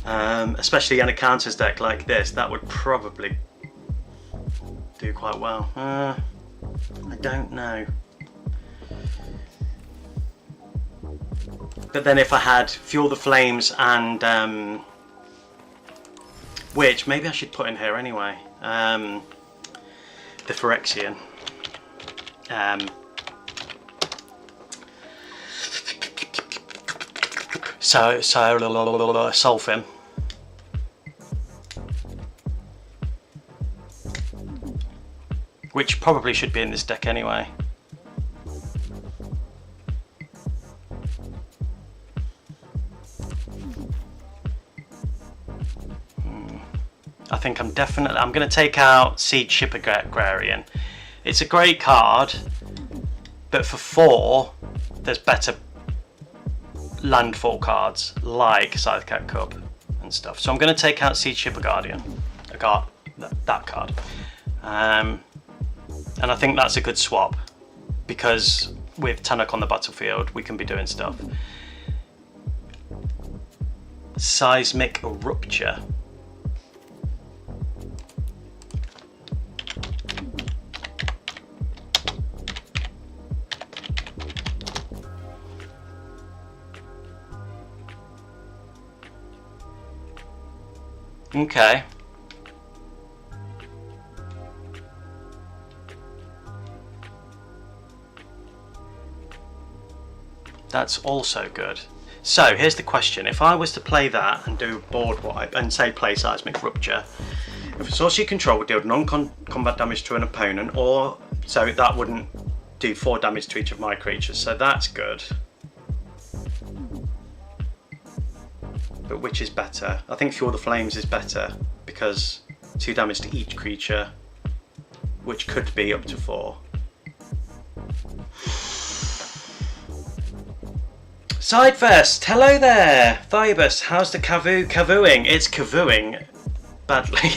Especially in a counters deck like this, that would probably do quite well. I don't know. But then if I had Fuel the Flames and which maybe I should put in here anyway, the Phyrexian. Sulfim. Which probably should be in this deck anyway. I think I'm going to take out Siege Ship Agrarian. It's a great card, but for 4, there's better landfall cards like Scythecat Cub and stuff. So I'm going to take out Siege Ship Guardian. That card. And I think that's a good swap, because with Tannuk on the battlefield, we can be doing stuff. Seismic Rupture. Okay. That's also good. So here's the question: if I was to play that and do board wipe and say play Seismic Rupture, if a source you control would deal non-combat damage to an opponent, or so that wouldn't do 4 damage to each of my creatures. So that's good. But which is better? I think Fuel the Flames is better, because 2 damage to each creature, which could be up to 4. Sidefest, hello there! Thibus, how's the Kavuing? It's Kavuing badly.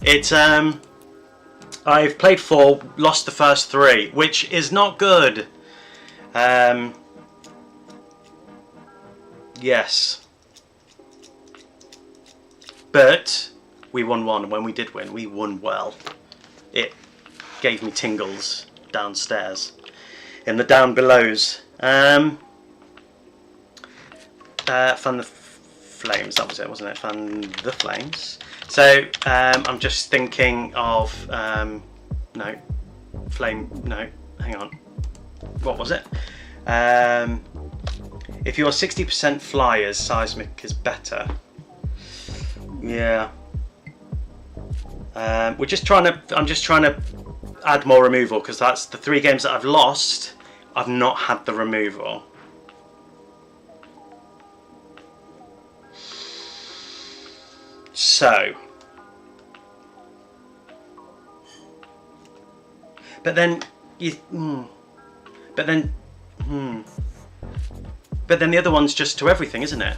It's I've played 4, lost the first 3, which is not good. Yes. But we won 1, and when we did win, we won well. It gave me tingles downstairs in the down belows. Fan the Flames, that was it, wasn't it? Fan the Flames. So I'm just thinking of no, hang on, what was it? If you're 60% flyers, Seismic is better. Yeah. I'm just trying to add more removal, because that's the 3 games that I've lost. I've not had the removal. So, but then the other one's just to everything, isn't it?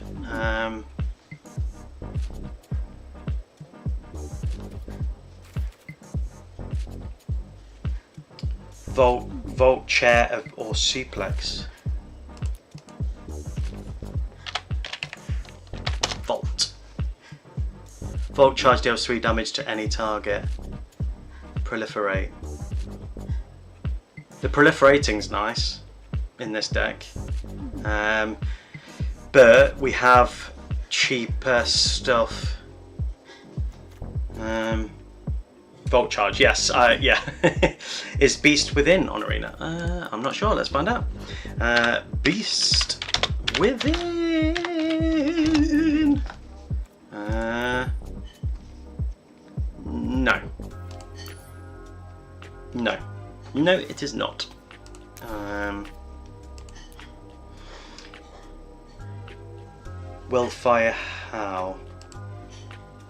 Vault, chair, or suplex. Vault charge deals 3 damage to any target. Proliferate. The proliferating's nice in this deck. But we have cheaper stuff. Vault charge, yes, yeah. Is Beast Within on Arena? I'm not sure, let's find out. Beast Within. No, it is not. Wildfire how?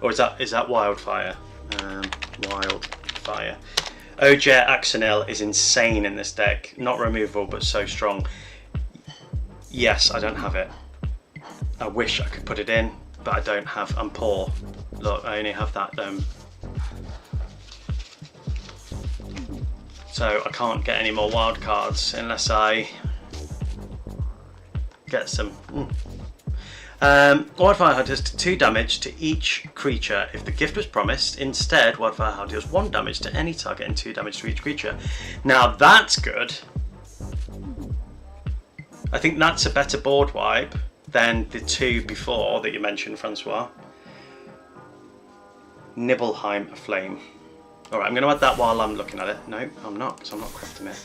Or is that Wildfire? Wildfire. Ojet Axonil is insane in this deck. Not removable, but so strong. Yes, I don't have it. I wish I could put it in, but I don't have. I'm poor. Look, I only have that. So I can't get any more wild cards unless I get some. Wildfire Howl does 2 damage to each creature if the gift was promised. Instead, Wildfire Howl deals 1 damage to any target and 2 damage to each creature. Now that's good. I think that's a better board wipe than the 2 before that you mentioned, Francois. Nibelheim Flame. Alright, I'm going to add that while I'm looking at it. No, I'm not, because I'm not crafting it.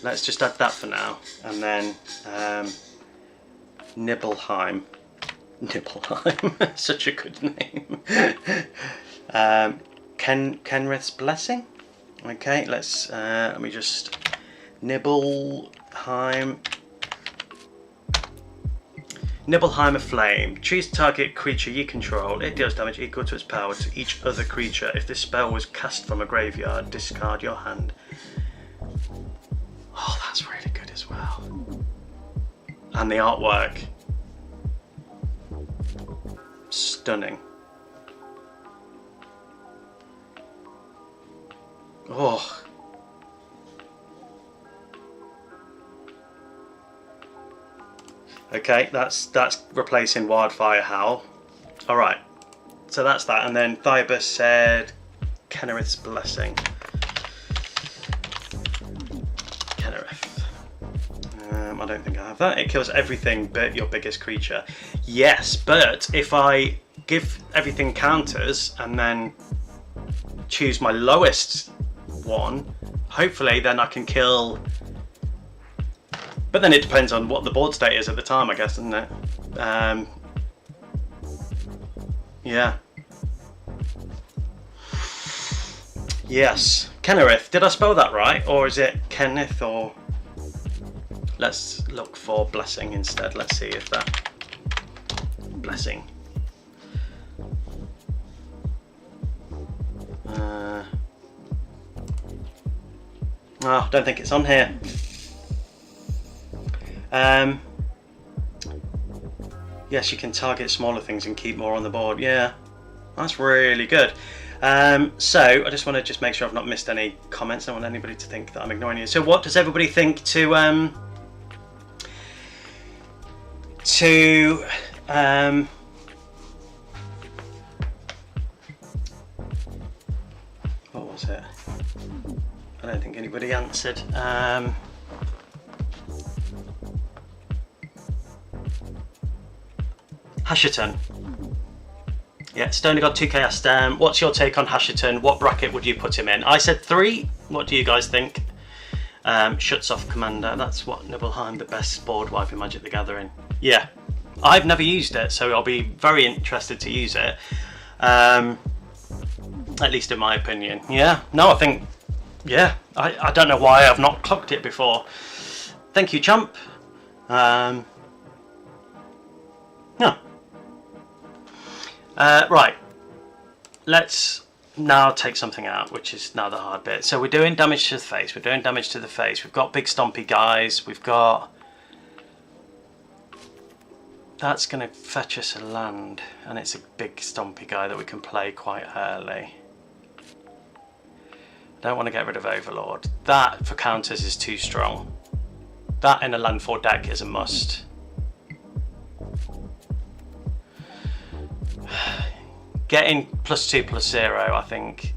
Let's just add that for now. And then Nibelheim. Nibelheim. Such a good name. Kenrith's Blessing. Okay, let me just... Nibelheim Flame. Choose target creature you control. It deals damage equal to its power to each other creature. If this spell was cast from a graveyard, discard your hand. Oh, that's really good as well. And the artwork. Stunning. Oh. Okay, that's replacing Wildfire Howl. Alright, so that's that. And then Thybus said Kenrith's Blessing. Kenrith. I don't think I have that. It kills everything but your biggest creature. Yes, but if I give everything counters and then choose my lowest one, hopefully then I can kill... But then it depends on what the board state is at the time, I guess, doesn't it? Yeah. Yes. Kenrith. Did I spell that right? Or is it Kenneth or... Let's look for Blessing instead. Let's see if that... Blessing. Oh, don't think it's on here. Yes, you can target smaller things and keep more on the board. Yeah, that's really good. So I just want to make sure I've not missed any comments. I don't want anybody to think that I'm ignoring you. So what does everybody think to what was it? I don't think anybody answered. Hasherton. Yeah, Stony God 2K asked, what's your take on Hasherton? What bracket would you put him in? I said 3. What do you guys think? Shuts off Commander. That's what Nibelheim, the best board wipe in Magic the Gathering. Yeah, I've never used it, so I'll be very interested to use it. At least in my opinion. Yeah, no, I think, yeah, I don't know why I've not clocked it before. Thank you, Chump. No. Right, let's now take something out, which is now the hard bit. So we're doing damage to the face. We're doing damage to the face. We've got big stompy guys. We've got... That's going to fetch us a land, and it's a big stompy guy that we can play quite early. Don't want to get rid of Overlord. That for counters is too strong. That in a landfall deck is a must. Getting +2 +0, I think.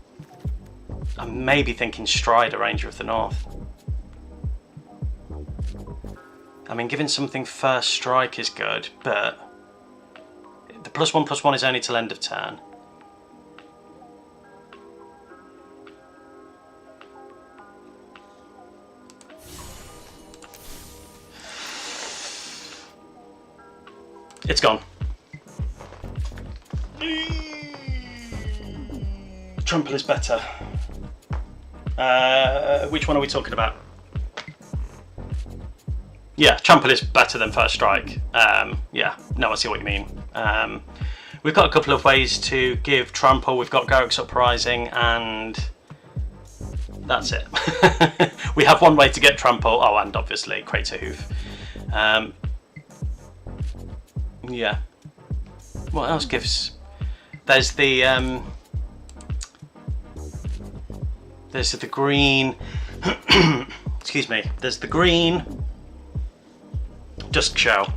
I'm maybe thinking Strider, Ranger of the North. I mean, giving something first strike is good, but the +1/+1 is only till end of turn. It's gone. Trample is better. Which one are we talking about? Yeah, Trample is better than First Strike. Yeah, no, I see what you mean. We've got a couple of ways to give Trample. We've got Garrick's Uprising, and that's it. We have one way to get Trample. Oh, and obviously Crater Hoof. Yeah. What else gives? There's the green. Excuse me. There's the green Dusk Shell.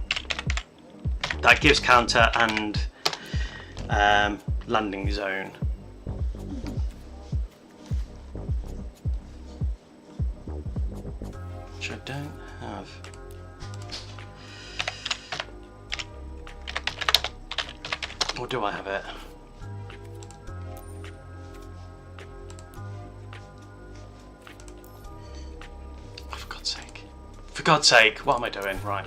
That gives counter and landing zone. Which I don't have. Or do I have it? Oh, for God's sake. For God's sake, what am I doing? Right.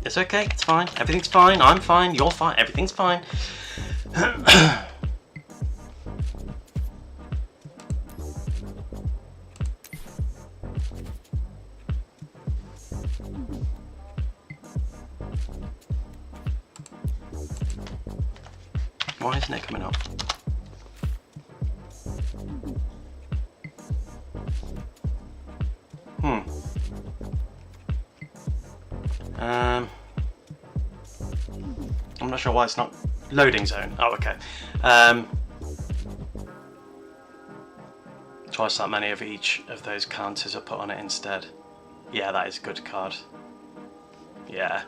It's okay, it's fine. Everything's fine, I'm fine, you're fine, everything's fine. Why isn't it coming up? I'm not sure why it's not loading zone. Oh, okay. Twice that many of each of those counters are put on it instead. Yeah, that is a good card. Yeah.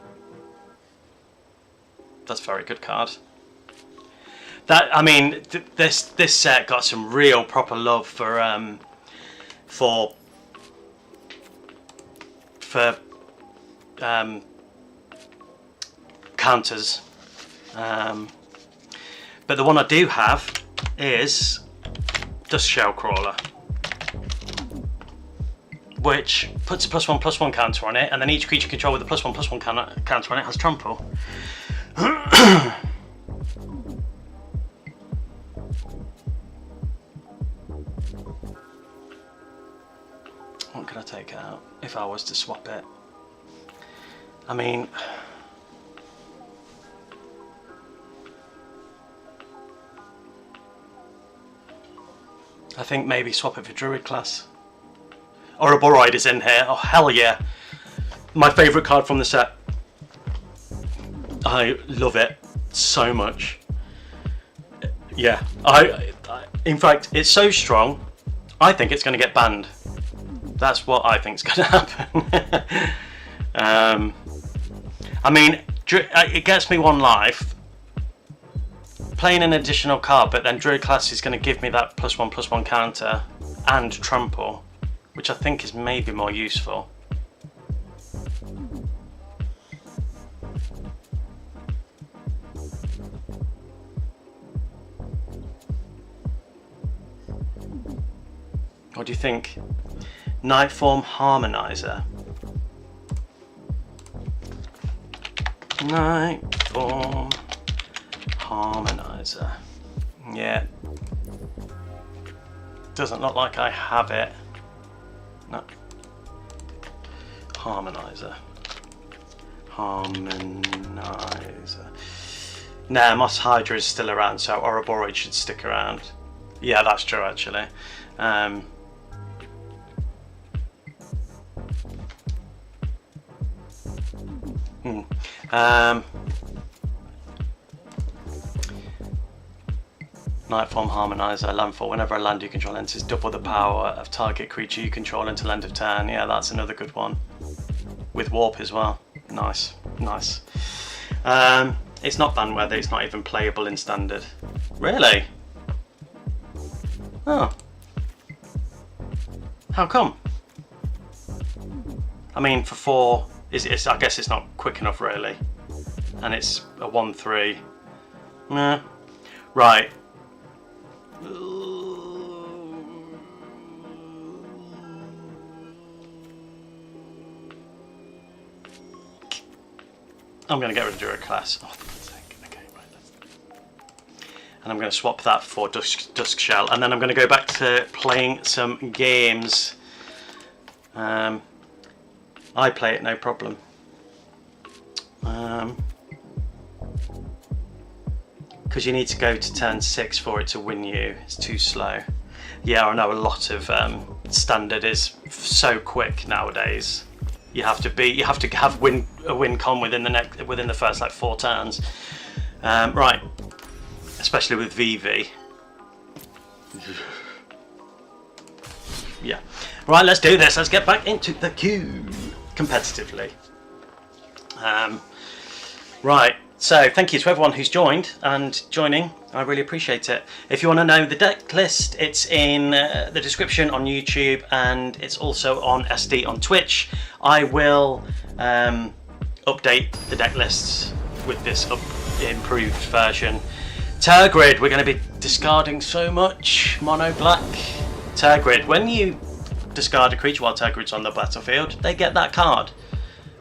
That's a very good card. That, I mean, this set got some real proper love for counters, but the one I do have is Dusk Shell Crawler, which puts a +1/+1 counter on it, and then each creature controlled with a +1/+1 counter on it has trample. What could I take out if I was to swap it? I mean, I think maybe swap it for Druid Class. Or a Boride is in here. Oh, hell yeah. My favourite card from the set. I love it so much. Yeah, in fact, it's so strong, I think it's going to get banned. That's what I think is going to happen. I mean, it gets me 1 life, playing an additional card, but then Druid Class is going to give me that +1/+1 counter and trample, which I think is maybe more useful. What do you think? Nightform Harmonizer. Nightform Harmonizer. Yeah. Doesn't look like I have it. No. Harmonizer. Harmonizer. Nah, Moss Hydra is still around, so Ouroboros should stick around. Yeah, that's true actually. Nightform Harmonizer, landfall. Whenever a land you control enters, double the power of target creature you control until end of turn. Yeah, that's another good one. With warp as well. Nice, nice. It's not ban weather, it's not even playable in standard. Really? Oh. How come? I mean, for 4, I guess it's not quick enough really. And it's a 1/3. Nah. Right. I'm going to get rid of A-Druid Class. Oh, for God's sake. Okay, right. And I'm going to swap that for Dusk Shell. And then I'm going to go back to playing some games. I play it no problem. Because you need to go to turn 6 for it to win you. It's too slow. Yeah, I know a lot of standard is so quick nowadays. You have to have a win con within the first like 4 turns. Right, especially with VV. Yeah. Right, let's do this. Let's get back into the queue competitively. Right. So thank you to everyone who's joined and joining. I really appreciate it. If you want to know the deck list, it's in the description on YouTube and it's also on SD on Twitch. I will update the deck lists with this improved version. Tergrid, we're going to be discarding so much mono black. Tergrid, when you discard a creature while Tergrid's on the battlefield, they get that card.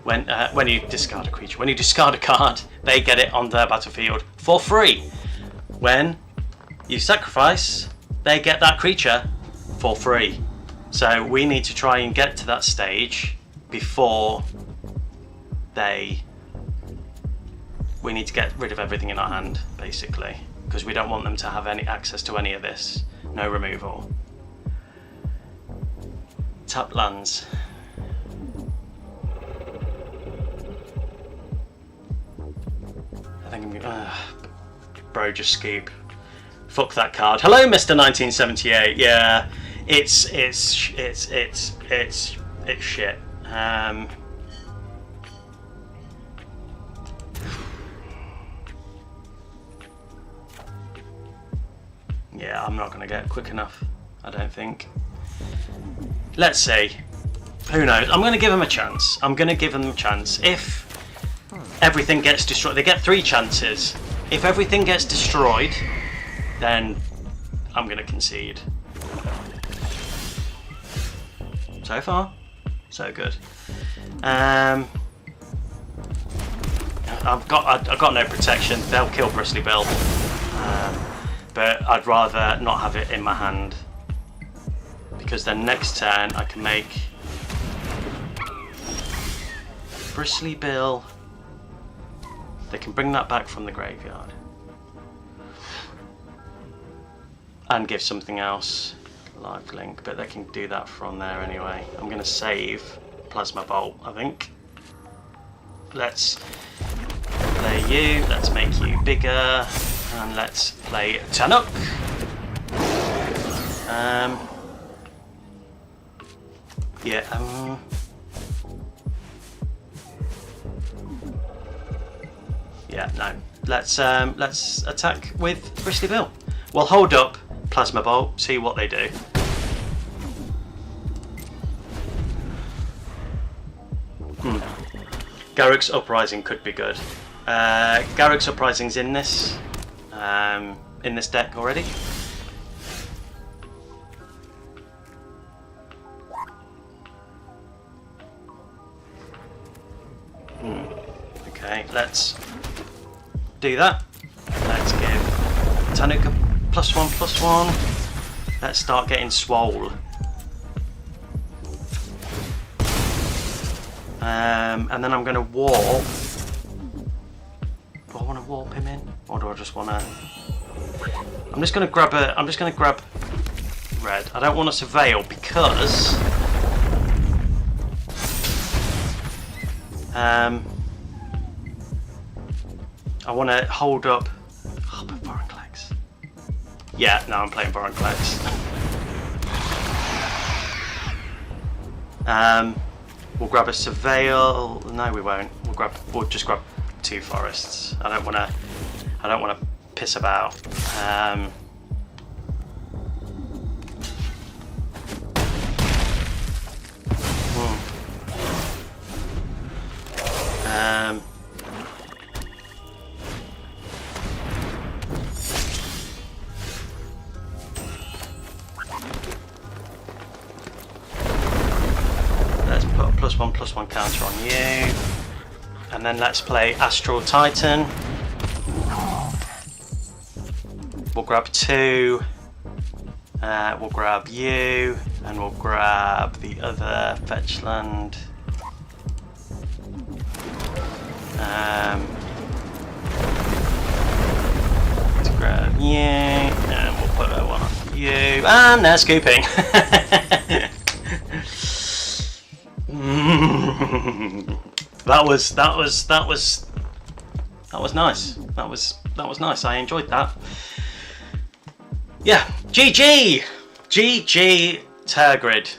When you discard a creature, when you discard a card, they get it on their battlefield for free. When you sacrifice, they get that creature for free. So we need to try and get to that stage before we need to get rid of everything in our hand, basically, because we don't want them to have any access to any of this. No removal. Tap lands. I think I'm gonna, bro, just scoop. Fuck that card. Hello, Mr. 1978. Yeah, it's shit. Yeah, I'm not gonna get quick enough, I don't think. Let's see. Who knows? I'm gonna give them a chance. I'm gonna give them a chance. If everything gets destroyed, they get 3 chances. If everything gets destroyed, then I'm gonna concede. So far, so good. I've got no protection. They'll kill Bristly Bill, but I'd rather not have it in my hand, because then next turn I can make Bristly Bill. They can bring that back from the graveyard and give something else, lifelink, but they can do that from there anyway. I'm going to save Plasma Bolt, I think. Let's play you, let's make you bigger, and let's play Tannuk. Yeah, no. Let's attack with Bristly Bill. We'll hold up Plasma Bolt, see what they do. Garruk's Uprising could be good. Garruk's Uprising's in this deck already. Okay, let's do that. Let's give Tannuk a +1/+1. Let's start getting swole. And then I'm going to warp. Do I want to warp him in? Or do I just want to... I'm just going to grab red. I don't want to surveil because... I want to hold up... Oh, but Vorinclex. Yeah, no, I'm playing Vorinclex. We'll grab a surveil. No, we won't. We'll just grab 2 forests. I don't want to piss about. Let's put a +1/+1 counter on you, and then let's play Astral Titan. We'll grab 2. We'll grab you, and we'll grab the other fetch land. To grab you, and we'll put that one on you, and they're scooping. That was nice. That was nice. I enjoyed that. Yeah, GG Tergrid.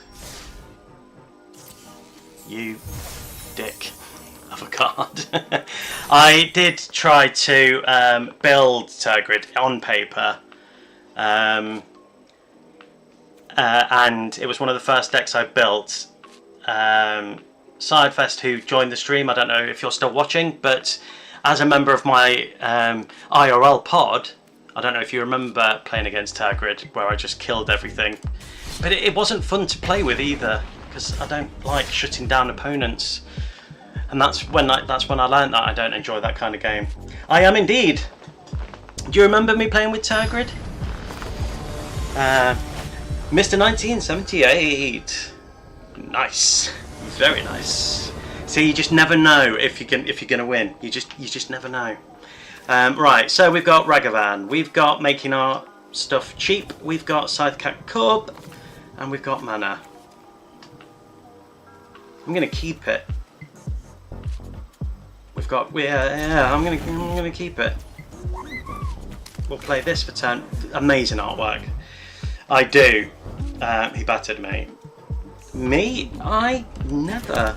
You dick of a card. I did try to build Tergrid on paper, and it was one of the first decks I built. Sidefest, who joined the stream, I don't know if you're still watching, but as a member of my IRL pod, I don't know if you remember playing against Tergrid, where I just killed everything. But it wasn't fun to play with either, because I don't like shutting down opponents. And that's when I learned that I don't enjoy that kind of game. I am indeed. Do you remember me playing with Tergrid? Mr. 1978. Nice. Very nice. See, you just never know if you're gonna win. You just never know. Right, so we've got Ragavan, we've got making our stuff cheap, we've got Scythecat Cub, and we've got mana. I'm gonna keep it. We've got I'm gonna keep it. We'll play this for turn. Amazing artwork. I do. He battered me. Me? I never.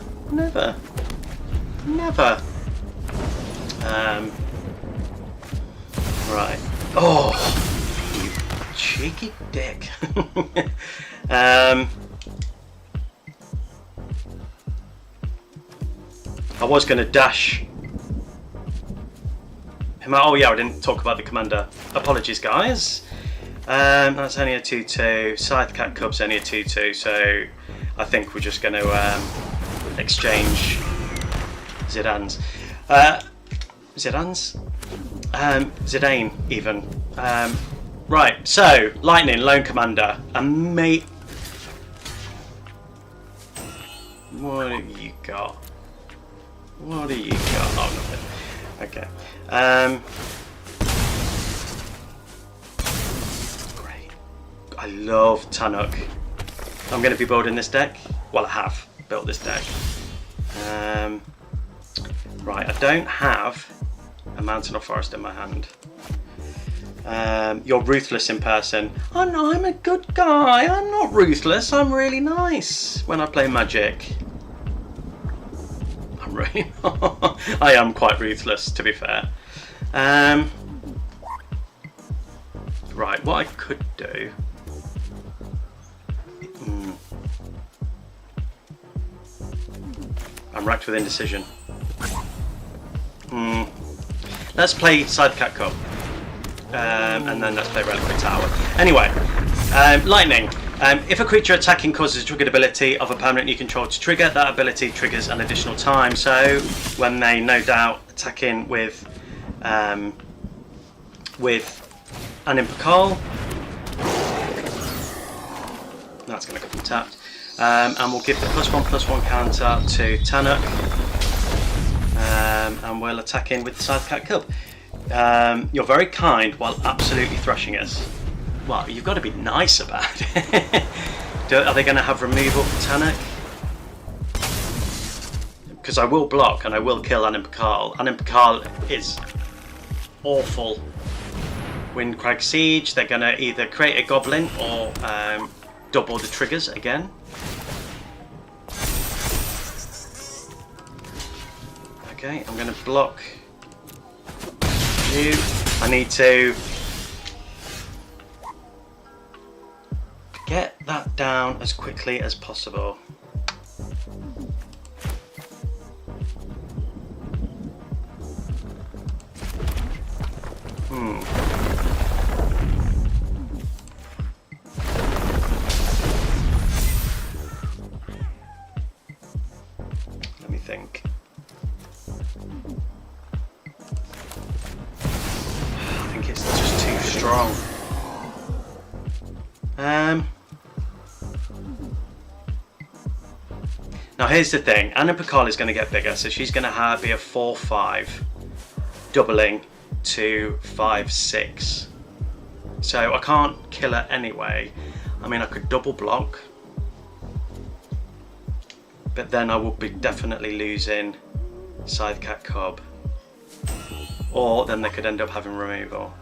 Right. Oh, you cheeky dick. I was going to dash him out. Oh yeah, I didn't talk about the commander. Apologies, guys. That's only a 2/2. Scythecat Cub's only a 2/2, so I think we're just going to exchange Zidane's. Zidane even. Right, so Lightning, Lone Commander, and mate. What have you got? What do you got? Oh, nothing. Okay. Great. I love Tannuk. I'm going to be building this deck. Well, I have built this deck. Right, I don't have a mountain or forest in my hand. You're ruthless in person. Oh no, I'm a good guy. I'm not ruthless. I'm really nice when I play Magic. I'm really I am quite ruthless, to be fair. Right, what I could do. I'm racked with indecision. Let's play Scythecat Cub. And then let's play Reliquary Tower. Anyway, Lightning. If a creature attacking causes a triggered ability of a permanent you control to trigger, that ability triggers an additional time. So when they no doubt attacking with an Impacol, that's going to come tapped. And we'll give the +1/+1 counter to Tannuk. And we'll attack in with the Scythecat Cub. You're very kind while absolutely thrashing us. Well, you've got to be nice about it. Are they going to have removal for Tannuk? Because I will block and I will kill Annimpakal. Annimpakal is awful. Windcrag Siege, they're going to either create a goblin or double the triggers again. Okay, I'm going to block you. I need to get that down as quickly as possible. Let me think. I think it's just too strong. Now here's the thing, Annimpakal is going to get bigger, so she's going to be a 4-5, doubling to 5-6. So I can't kill her anyway. I mean, I could double block, but then I would be definitely losing Scythecat Cub, or then they could end up having removal.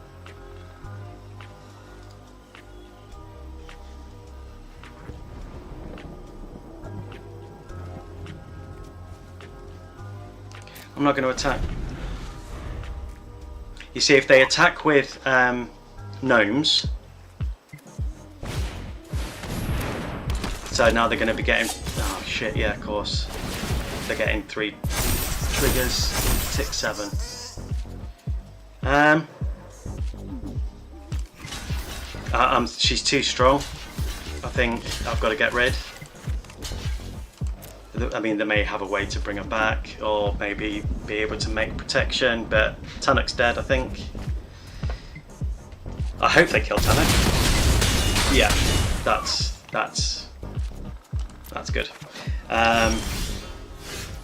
I'm not going to attack. You see, if they attack with gnomes, so now they're going to be getting, oh shit, yeah, of course, they're getting 3 triggers, 6, 7. She's too strong. I think I've got to get rid. I mean, they may have a way to bring her back, or maybe be able to make protection, but Tannuk's dead, I think. I hope they kill Tannuk. Yeah, that's good.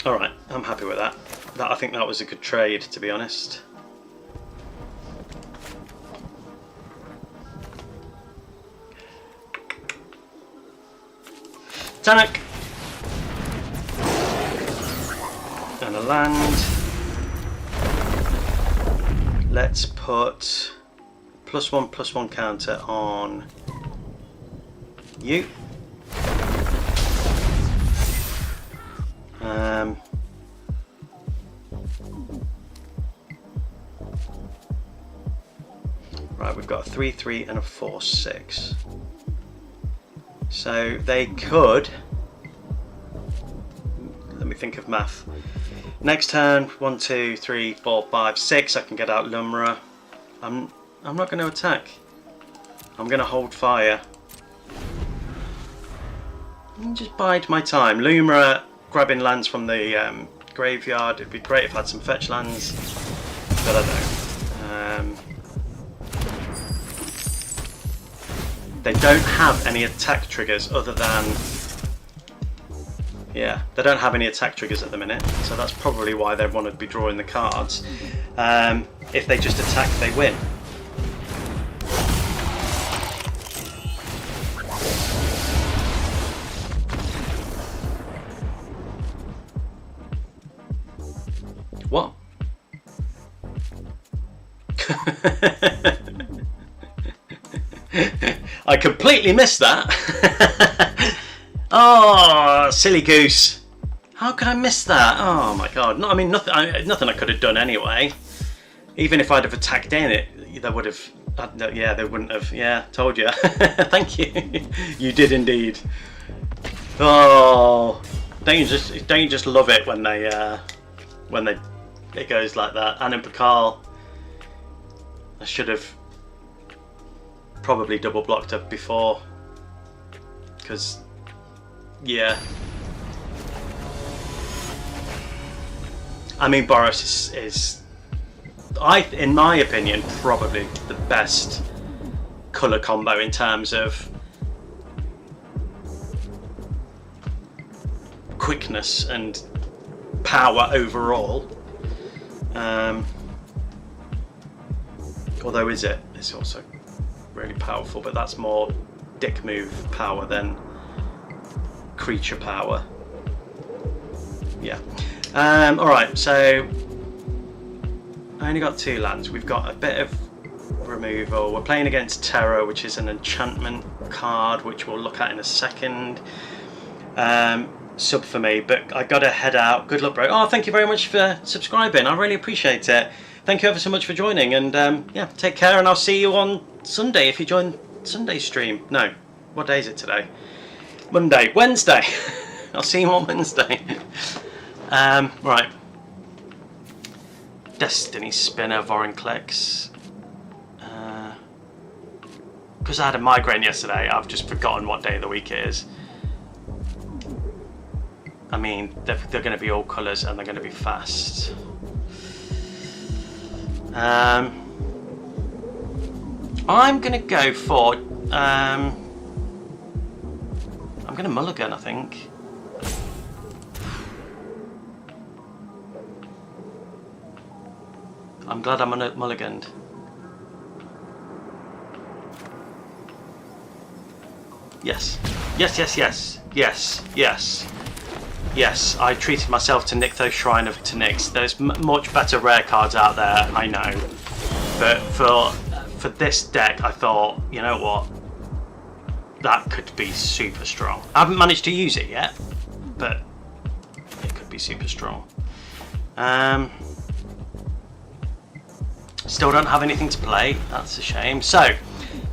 Alright, I'm happy with that. I think that was a good trade, to be honest. Tannuk! And a land. Let's put +1/+1 counter on you. Right, we've got a 3/3 and a 4/6. So they could. Let me think of math. Next turn, 1, 2, 3, 4, 5, 6. I can get out Lumra. I'm not going to attack. I'm going to hold fire. And just bide my time. Lumra grabbing lands from the graveyard. It'd be great if I had some fetch lands, but I don't. They don't have any attack triggers other than. Yeah, they don't have any attack triggers at the minute, so that's probably why they want to be drawing the cards. If they just attack, they win. What? I completely missed that. Oh, silly goose! How could I miss that? Oh my god! No, I mean nothing. Nothing I could have done anyway. Even if I'd have attacked in it, they would have. Yeah, they wouldn't have. Yeah, told you. Thank you. You did indeed. Oh, don't you just love it when it goes like that? Annimpakal. I should have probably double blocked her before, because. Yeah. I mean, Boros is in my opinion, probably the best colour combo in terms of quickness and power overall. Although is it? It's also really powerful, but that's more dick move power than creature power. Yeah. Alright, so I only got 2 lands. We've got a bit of removal. We're playing against Terror, which is an enchantment card, which we'll look at in a second. Sub for me, but I gotta head out. Good luck, bro. Oh, thank you very much for subscribing. I really appreciate it. Thank you ever so much for joining, and yeah, take care, and I'll see you on Sunday if you join Sunday stream. No, what day is it today? Monday, Wednesday. I'll see you on Wednesday. Right. Destiny Spinner, Vorinclex. Because I had a migraine yesterday, I've just forgotten what day of the week it is. I mean, they're going to be all colours and they're going to be fast. I'm going to go for... I'm going to mulligan, I think. I'm glad I'm mulliganed. Yes. Yes, yes, yes. Yes, yes. Yes, I treated myself to nick those Shrine of Tannuk. There's much better rare cards out there, I know. But for this deck, I thought, you know what? That could be super strong. I haven't managed to use it yet, but it could be super strong. Still don't have anything to play, that's a shame. So,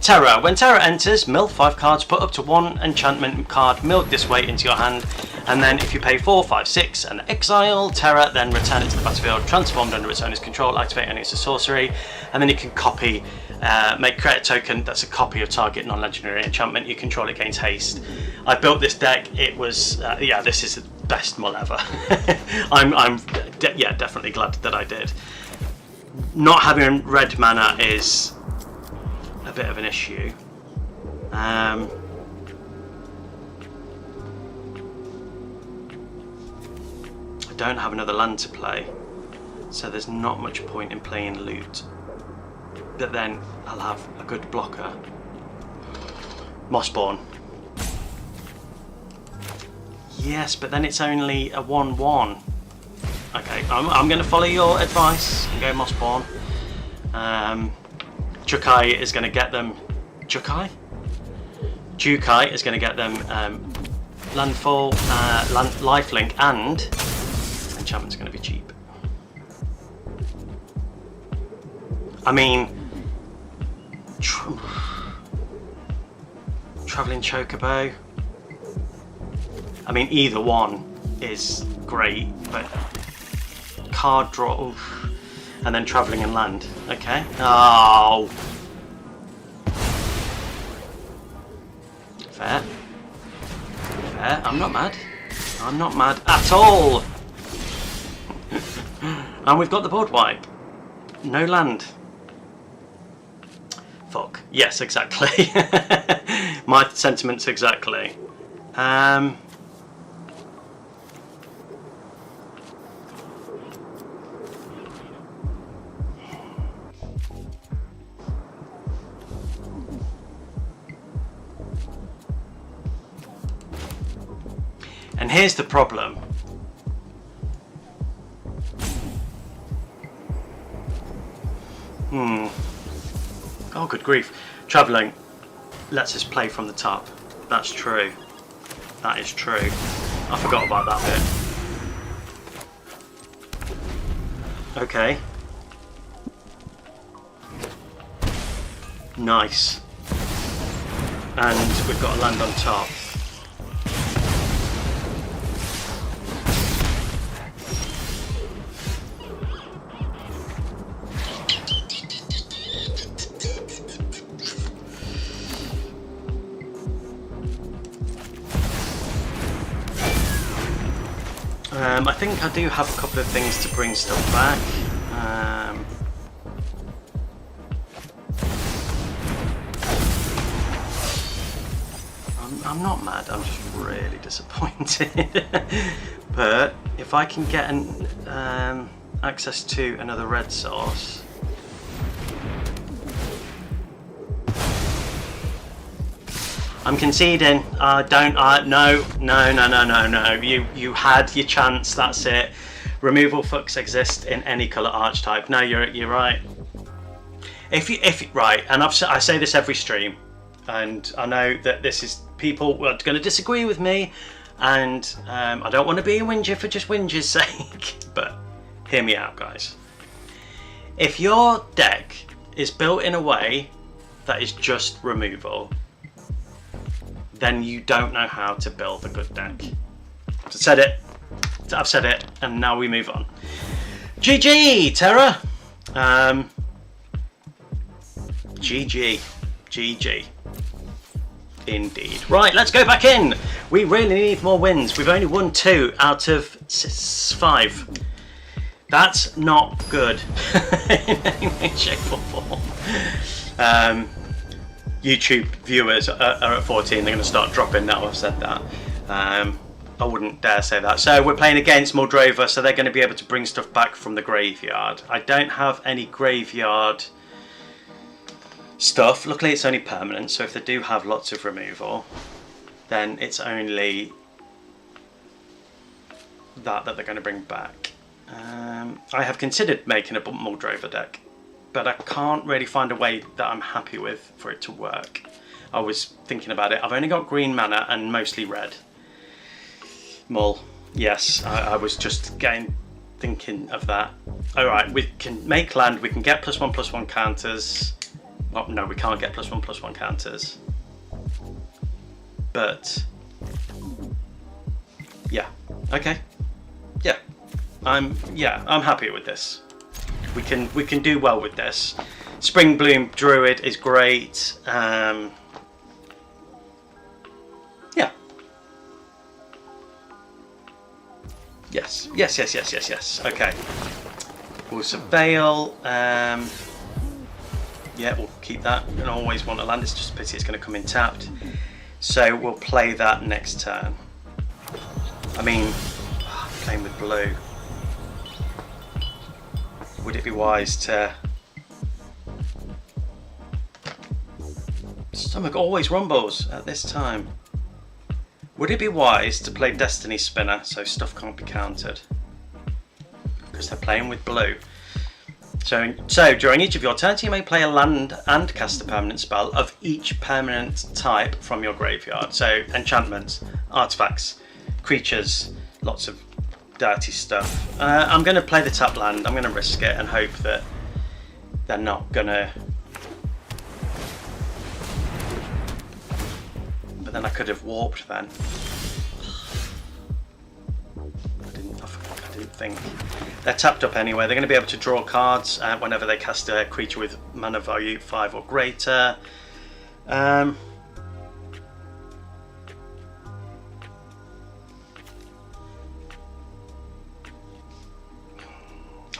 Terror. When Terror enters, mill 5 cards, put up to 1 enchantment card milled this way into your hand, and then if you pay 4, 5, 6 and exile Terror, then return it to the battlefield, transformed under its owner's control, activate only as a sorcery, and then you can copy, create a token that's a copy of target non-legendary enchantment. You control it, gains haste. I built this deck, it was, yeah, this is the best mull ever. Yeah, definitely glad that I did. Not having red mana is a bit of an issue. I don't have another land to play, so there's not much point in playing loot. But then I'll have a good blocker. Mossborn. Yes, but then it's only a 1/1. Okay, I'm going to follow your advice and go Mossborn. Jukai is going to get them. Jukai is going to get them landfall, lifelink, and enchantment's going to be cheap. I mean, traveling chocobo. I mean, either one is great, but card draw, oof. And then travelling and land. Okay. Oh. Fair. Fair. I'm not mad. I'm not mad at all. And we've got the board wipe. No land. Fuck. Yes, exactly. My sentiments exactly. And here's the problem. Oh, good grief. Travelling lets us play from the top. That's true. That is true. I forgot about that bit. Okay. Nice. And we've got a land on top. I think I do have a couple of things to bring stuff back. I'm not mad, I'm just really disappointed. But if I can get access to another red source, I'm conceding. No. You had your chance. That's it. Removal fucks exist in any colour archetype. No, you're right. Right, and I say this every stream, and I know that this is people are going to disagree with me, and I don't want to be a whinger for just whinger's sake, but hear me out, guys. If your deck is built in a way that is just removal, then you don't know how to build a good deck. I've said it, and now we move on. GG, Terra. GG. Indeed. Right, let's go back in. We really need more wins. We've only won 2 out of 5. That's not good in any way, shape or form. YouTube viewers are at 14. They're going to start dropping now I've said that. I wouldn't dare say that. So we're playing against Moldrova, so they're going to be able to bring stuff back from the graveyard. I don't have any graveyard stuff. Luckily it's only permanent, so if they do have lots of removal, then it's only that they're going to bring back. I have considered making a Moldrova deck, but I can't really find a way that I'm happy with for it to work. I was thinking about it. I've only got green mana and mostly red. Mull. Yes, I was just thinking of that. Alright, we can make land, we can get +1/+1 counters. Well, no, we can't get +1/+1 counters. But yeah, okay. Yeah. I'm happy with this. We can do well with this. Spring Bloom Druid is great. Yeah. Yes. Okay. We'll surveil. Yeah, we'll keep that. We don't always want to land. It's just a pity it's going to come in tapped. So we'll play that next turn. I mean, playing with blue. Would it be wise to... Stomach always rumbles at this time. Would it be wise to play Destiny Spinner so stuff can't be countered? Because they're playing with blue. So during each of your turns you may play a land and cast a permanent spell of each permanent type from your graveyard. So enchantments, artifacts, creatures, lots of dirty stuff. I'm going to play the tap land. I'm going to risk it and hope that they're not going to... But then I could have warped then. I didn't think. They're tapped up anyway. They're going to be able to draw cards whenever they cast a creature with mana value 5 or greater. I'm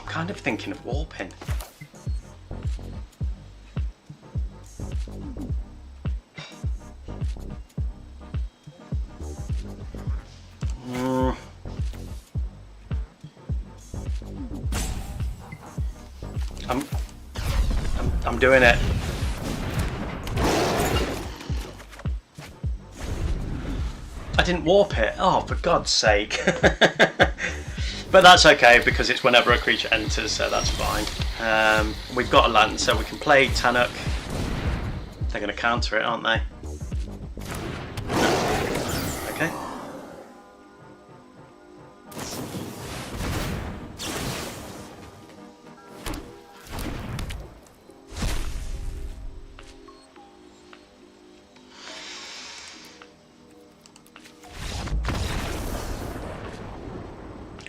kind of thinking of warping. I'm doing it. I didn't warp it. Oh, for God's sake. But that's okay because it's whenever a creature enters, so that's fine. We've got a land, so we can play Tannuk. They're going to counter it, aren't they? Okay.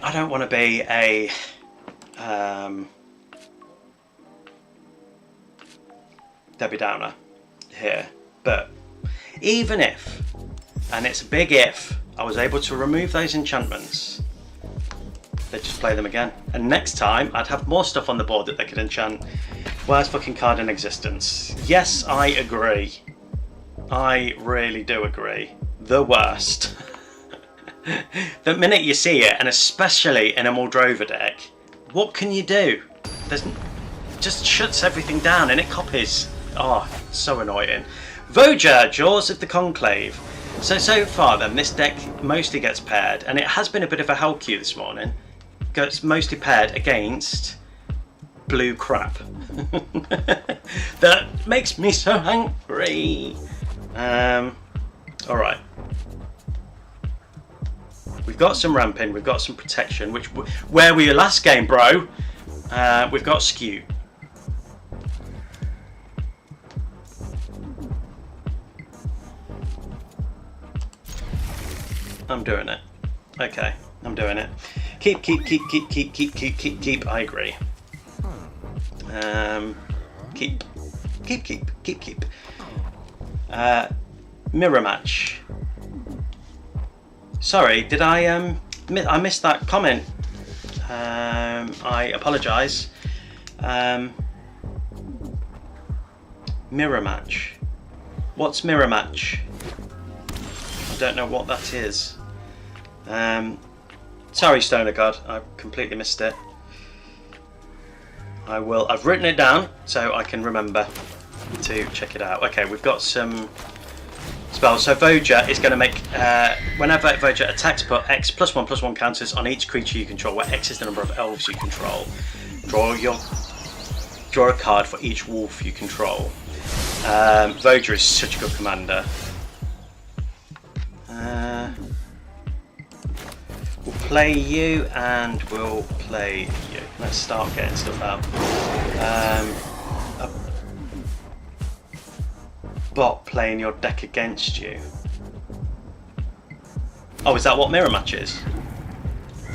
I don't want to be a Debbie Downer here, but even if, and it's a big if, I was able to remove those enchantments, they'd just play them again. And next time, I'd have more stuff on the board that they could enchant. Worst fucking card in existence. Yes, I agree. I really do agree. The worst. The minute you see it, and especially in a Moldrova deck, what can you do? It just shuts everything down and it copies. Oh, so annoying. Voja, Jaws of the Conclave. So far then, this deck mostly gets paired, and it has been a bit of a hell queue this morning. Gets mostly paired against blue crap. That makes me so angry. Alright. We've got some ramping, we've got some protection, which where were you last game, bro? We've got skew. I'm doing it. Okay, I'm doing it. Keep. I agree. Keep. Mirror match. Sorry, did I missed that comment. I apologise. Mirror match. What's mirror match? I don't know what that is. Sorry, Stoner God, I completely missed it. I've written it down so I can remember to check it out. Okay, we've got some spells. So Voja is going to make, whenever Voja attacks, put X +1/+1 counters on each creature you control, where X is the number of elves you control. Draw a card for each wolf you control. Voja is such a good commander. We'll play you and we'll play you. Let's start getting stuff out. A bot playing your deck against you. Oh, is that what mirror match is?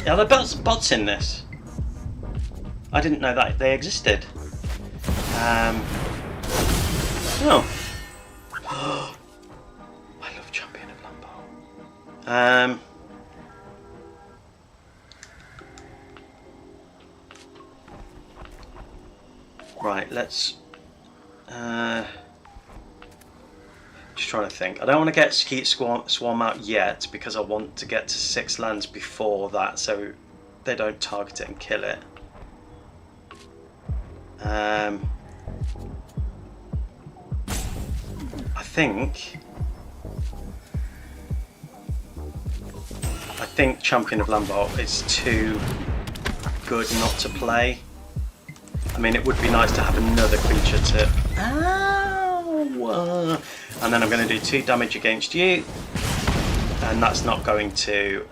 Are there bots in this? I didn't know that they existed. Oh. I love Champion of Landfall. Right, let's just trying to think. I don't want to get Skeet Swarm out yet because I want to get to 6 lands before that so they don't target it and kill it. I think Champion of Landfall is too good not to play. I mean, it would be nice to have another creature to... Ow! And then I'm going to do 2 damage against you. And that's not going to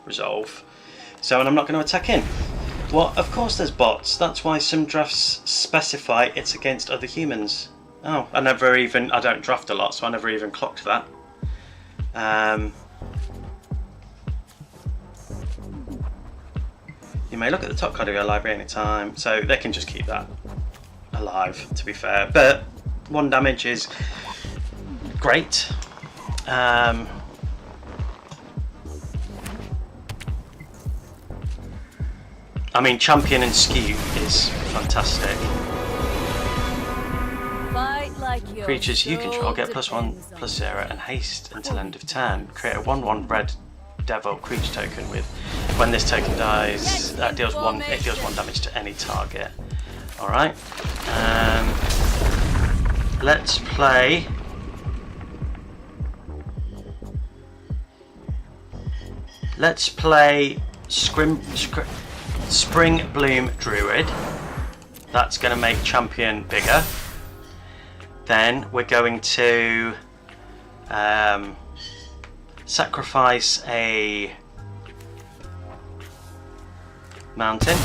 resolve. So, and I'm not going to attack in. Well, of course there's bots. That's why some drafts specify it's against other humans. Oh, I don't draft a lot, so I never even clocked that. You may look at the top card of your library anytime, so they can just keep that alive, to be fair. But 1 damage is great. I mean, Champion and Skew is fantastic. Creatures you control get +1/+0 and haste until end of turn. Create a 1/1 red devil creature token with, when this token dies, it deals 1 damage to any target. Alright. Let's play Spring Bloom Druid. That's going to make Champion bigger. Then we're going to sacrifice a mountain,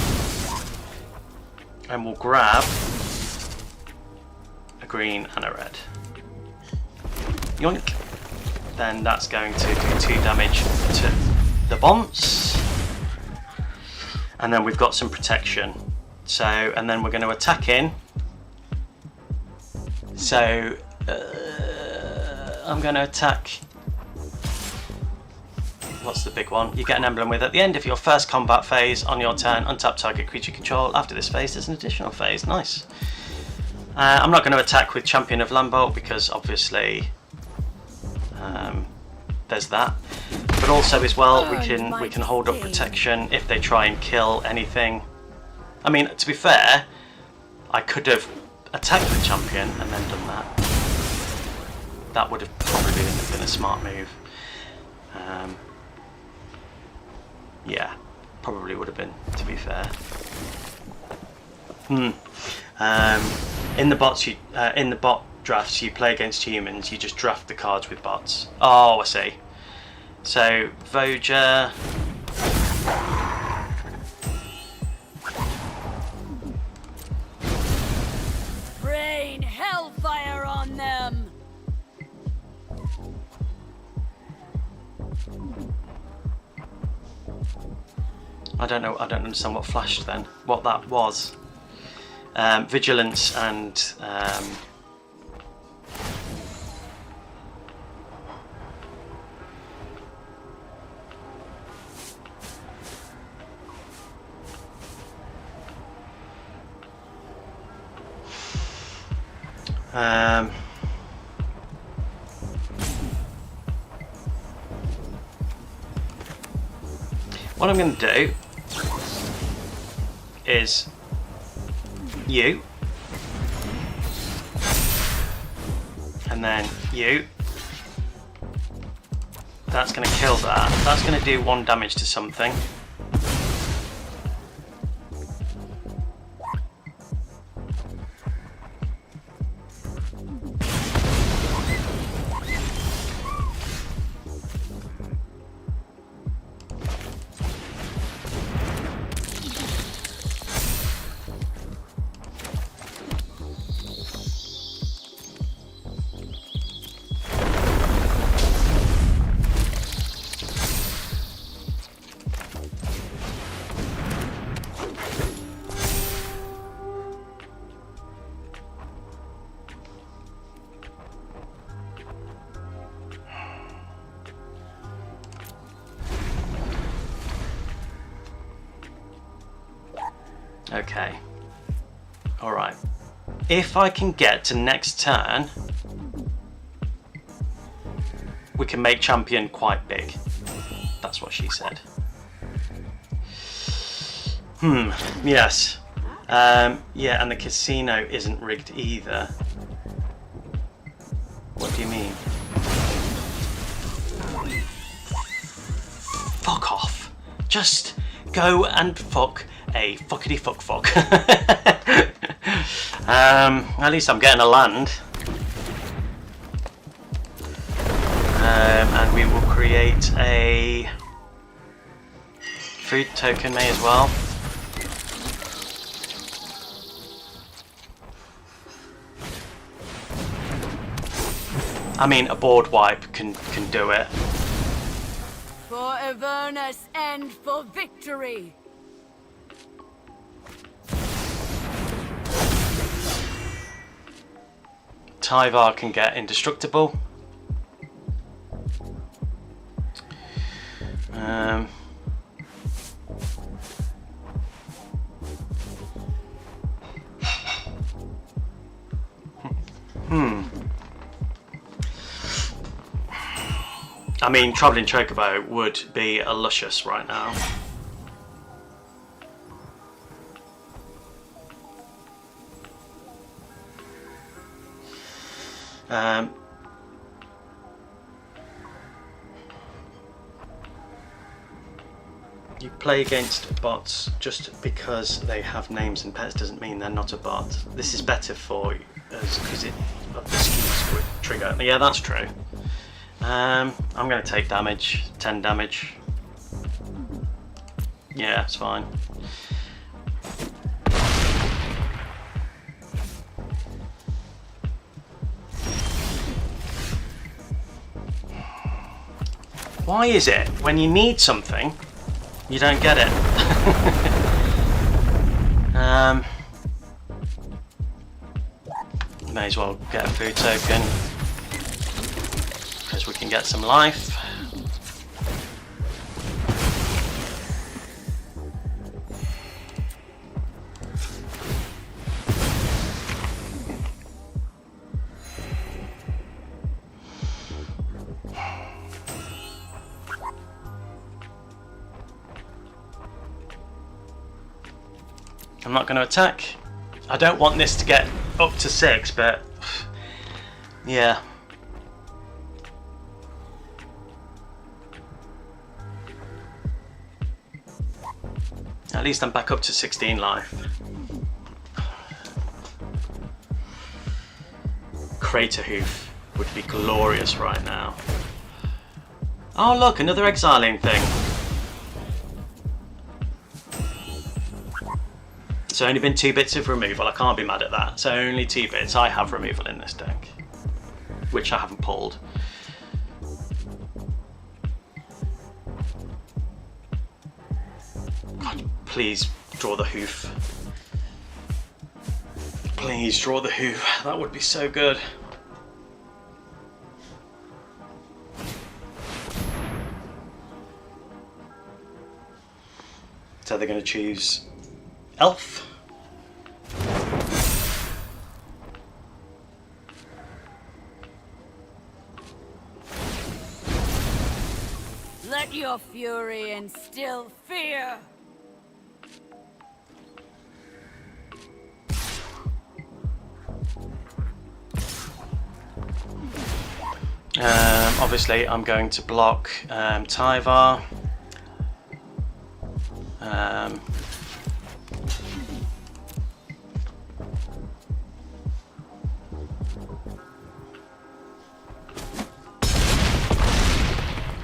and we'll grab a green and a red. Yoink. Then that's going to do 2 damage to the bombs, and then we've got some protection. So, and then we're going to attack in. So I'm going to attack. What's the big one? You get an emblem with, at the end of your first combat phase on your turn, untap target creature control. After this phase, there's an additional phase. Nice. I'm not going to attack with Champion of Landfall because obviously there's that. But also as well, we can hold up protection if they try and kill anything. I mean, to be fair, I could have attacked with Champion and then done that. that would have probably been a smart move. Yeah, probably would have been, to be fair. In the bot drafts you play against humans, you just draft the cards with bots. Oh, I see. So Voja. Rain hellfire on them. I don't know. I don't understand what flashed then. What that was. Vigilance and what I'm going to do is you, and then you. That's going to kill that. That's going to do 1 damage to something. Okay. Alright. If I can get to next turn, we can make champion quite big. That's what she said. Yes. Yeah, and the casino isn't rigged either. What do you mean? Fuck off. Just go and fuck a fuckity fuck fuck. At least I'm getting a land. And we will create a food token, may as well. I mean, a board wipe can do it. For Avernus and for victory. Tyvar can get indestructible. I mean, Travelling Chocobo would be a luscious right now. You play against bots just because they have names and pets doesn't mean they're not a bot. This is better for us because it of the skews trigger. Yeah, that's true. I'm going to take damage, 10 damage. Yeah, it's fine. Why is it when you need something, you don't get it? May as well get a food token because we can get some life. I'm not going to attack. I don't want this to get up to 6, but yeah. At least I'm back up to 16 life. Crater Hoof would be glorious right now. Oh look, another exiling thing. It's only been 2 bits of removal, I can't be mad at that. It's only 2 bits. I have removal in this deck, which I haven't pulled. God, please draw the hoof. Please draw the hoof, that would be so good. So they're going to choose Elf. Let your fury instill fear. Obviously I'm going to block Tyvar.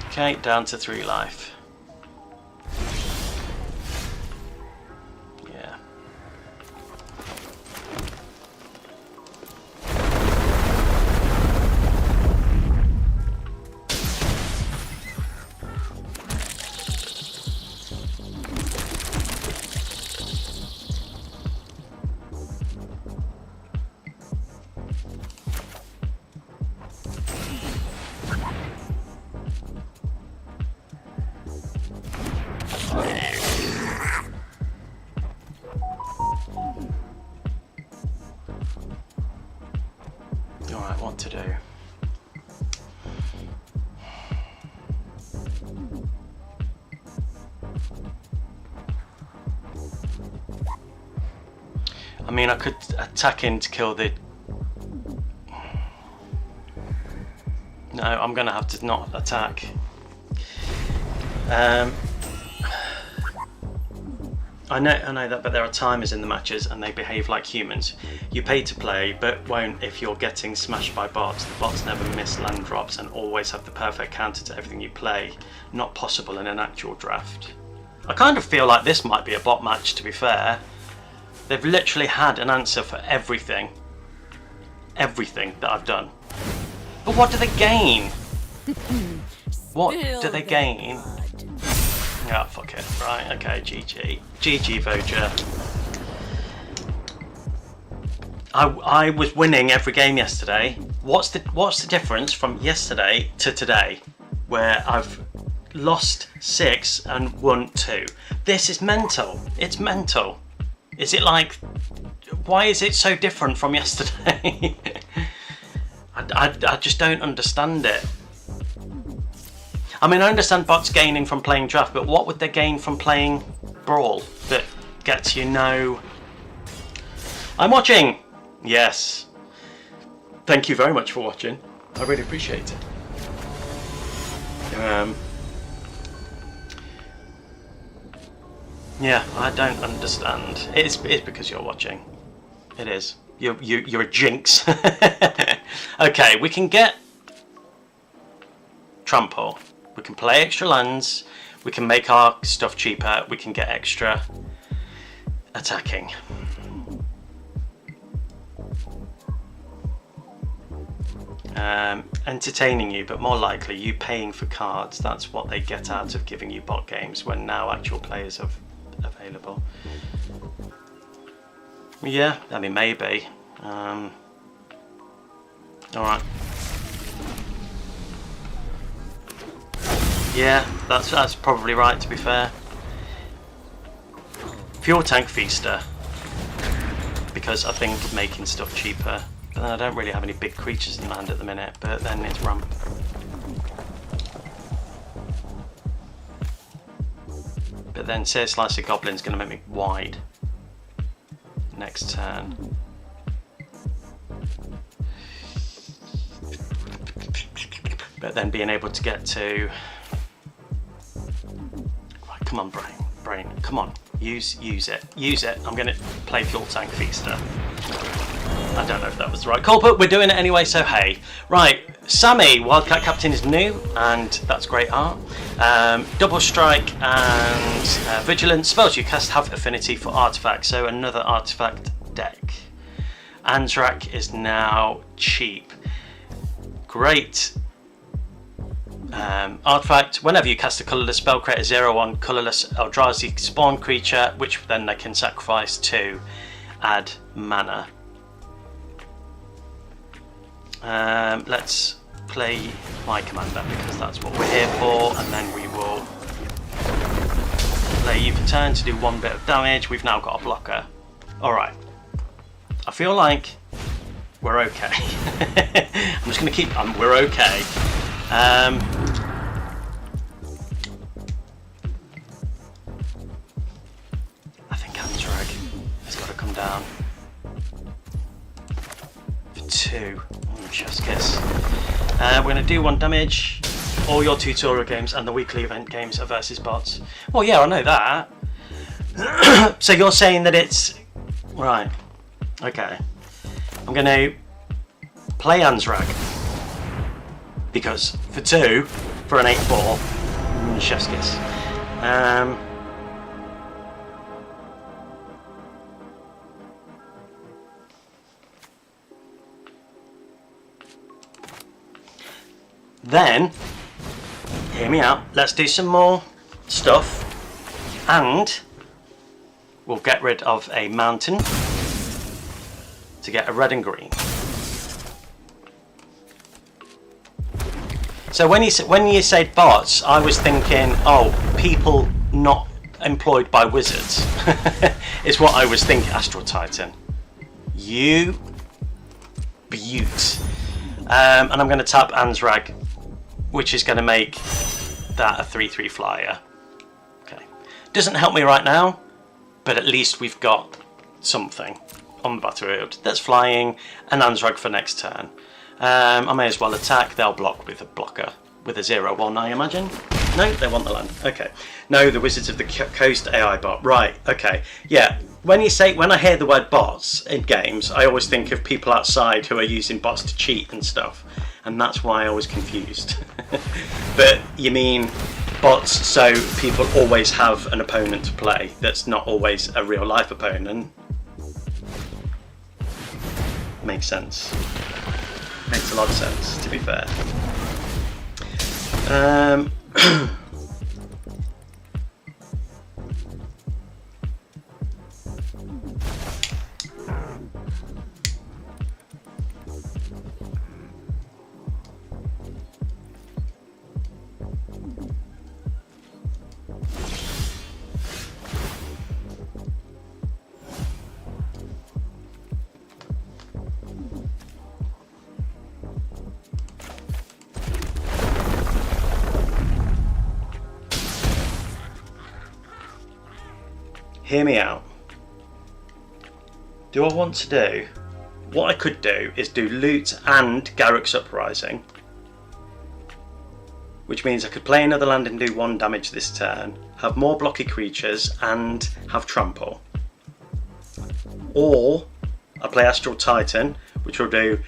Okay, down to 3 life. Yeah. Alright, what to do? I mean, I could attack in to kill the... No, I'm gonna have to not attack. I know that, but there are timers in the matches and they behave like humans. You pay to play, but won't if you're getting smashed by bots. The bots never miss land drops and always have the perfect counter to everything you play. Not possible in an actual draft. I kind of feel like this might be a bot match, to be fair. They've literally had an answer for everything. Everything that I've done. But what do they gain? What do they gain? Oh, fuck it. Right, okay, GG. GG, Voja. I was winning every game yesterday. What's the difference from yesterday to today, where I've lost 6 and won 2? This is mental. It's mental. Is it like... Why is it so different from yesterday? I just don't understand it. I mean, I understand bots gaining from playing draft, but what would they gain from playing Brawl that gets you no... I'm watching! Yes. Thank you very much for watching. I really appreciate it. Yeah, I don't understand. It's because you're watching. It is. You're a jinx. Okay, we can get Trample. We can play extra lands, we can make our stuff cheaper, we can get extra attacking. Entertaining you, but more likely you paying for cards. That's what they get out of giving you bot games when now actual players are available. Yeah, I mean, maybe. Alright. Yeah, that's probably right, to be fair. Fuel Tank Feaster, because I think making stuff cheaper. But then I don't really have any big creatures in land at the minute, but then it's ramp. But then say a Slice of Goblin's going to make me wide next turn. But then being able to get to... Come on, brain, come on. Use it. I'm going to play Fuel Tank Feaster. I don't know if that was the right call, but we're doing it anyway, so hey. Right, Sammy, Wildcat Captain is new, and that's great art. Double Strike and Vigilance. Spells you cast have affinity for artifacts, so another artifact deck. Anzrak is now cheap. Great. Artifact, whenever you cast a colourless spell, create a 0/1 colourless Eldrazi spawn creature, which then they can sacrifice to add mana. Let's play my commander because that's what we're here for, and then we will play you for turn to do 1 bit of damage. We've now got a blocker. Alright. I feel like we're okay. I'm just going to keep... we're okay. I think Anzrak has got to come down for 2. Chef's kiss. We're going to do 1 damage. All your tutorial games and the weekly event games are versus bots. Well, yeah, I know that. So you're saying that it's... Right. Okay. I'm going to play Anzrak. Because for 2, for an 8/4, chef's kiss. Then, hear me out, let's do some more stuff, and we'll get rid of a mountain to get a red and green. So when you said bots, I was thinking, oh, people not employed by wizards is what I was thinking. Astral Titan, you beaut. And I'm going to tap Anzrak, which is going to make that a 3/3 flyer. Okay, doesn't help me right now, but at least we've got something on the battlefield that's flying, and Anzrak for next turn. I may as well attack. They'll block with a blocker with a 0/1, I imagine. No, they want the land. Okay. No, the Wizards of the Coast AI bot. Right. Okay. Yeah. When I hear the word bots in games, I always think of people outside who are using bots to cheat and stuff, and that's why I was confused. But you mean bots so people always have an opponent to play that's not always a real life opponent? Makes sense. Makes a lot of sense, to be fair. Hear me out. Do I want to do... What I could do is do Loot and Garruk's Uprising, which means I could play another land and do 1 damage this turn, have more blocky creatures and have Trample. Or I play Astral Titan, which will do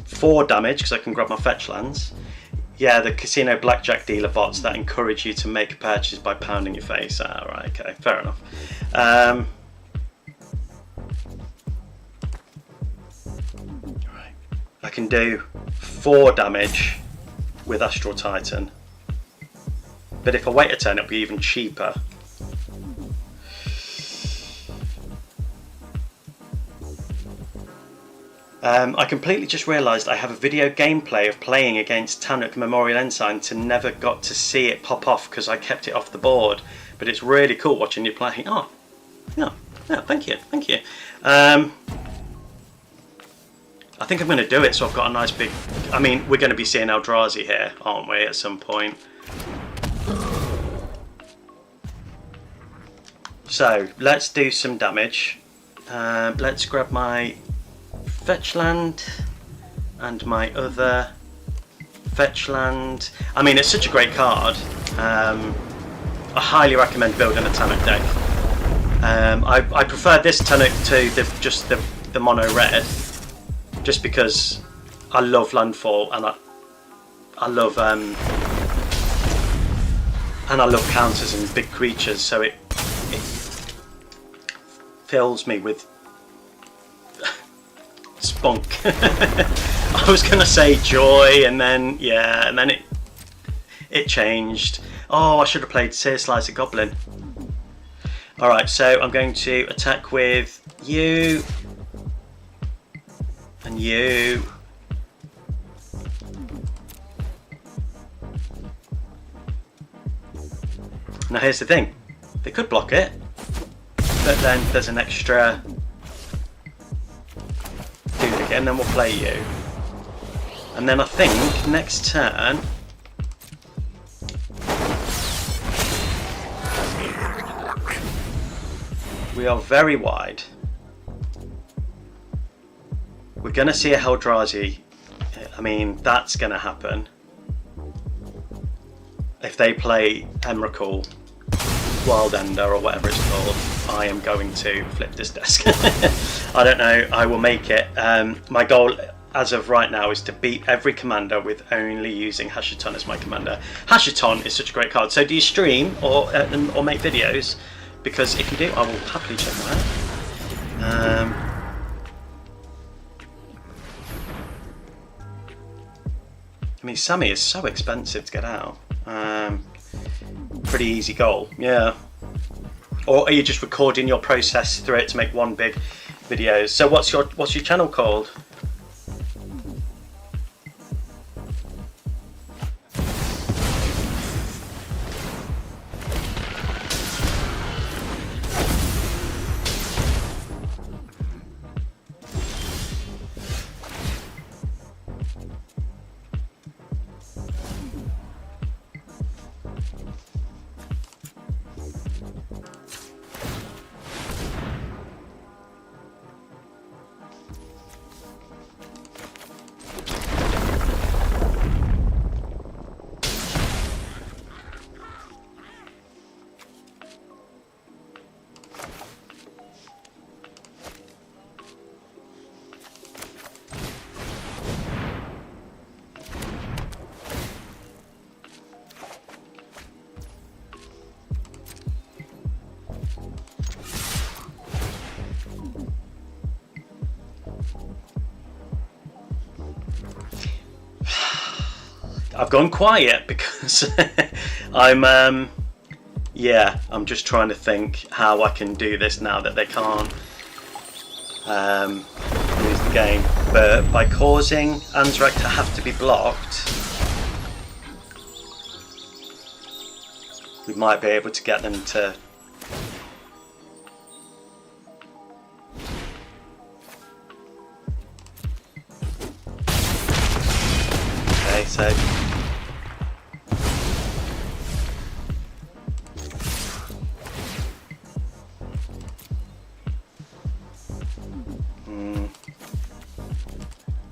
4 damage because I can grab my fetch lands. Yeah, the casino blackjack dealer bots that encourage you to make a purchase by pounding your face. Ah, right, okay, fair enough. Right. I can do 4 damage with Astral Titan. But if I wait a turn, it'll be even cheaper. I completely just realised I have a video gameplay of playing against Tannuk Memorial Ensign and never got to see it pop off because I kept it off the board. But it's really cool watching you play. Oh, yeah, thank you. I think I'm going to do it so I've got a nice big... I mean, we're going to be seeing Eldrazi here, aren't we, at some point? So, let's do some damage. Let's grab my fetch land and my other fetch land. I mean, it's such a great card. I I highly recommend building a Tannuk deck. I prefer this Tannuk to just the mono red, just because I love landfall and I love counters and big creatures, so it fills me with spunk. I was gonna say joy, and then yeah, and then it changed. Oh, I should have played Sear Slicer Goblin. Alright, so I'm going to attack with you and you. Now here's the thing, they could block it, but then there's an extra duplicate, and then we'll play you. And then I think next turn we are very wide. We're going to see a Eldrazi. I mean, that's going to happen. If they play Emrakul, Wild Ender, or whatever it's called, I am going to flip this desk. I don't know, I will make it. My goal as of right now is to beat every commander with only using Hashiton as my commander. Hashiton is such a great card. So do you stream or make videos? Because if you do, I will happily check them out. I mean, Sammy is so expensive to get out. Pretty easy goal, yeah. Or are you just recording your process through it to make one big video? So what's your channel called? I've gone quiet because I'm just trying to think how I can do this now that they can't lose the game. But by causing Anzrak to have to be blocked, we might be able to get them to so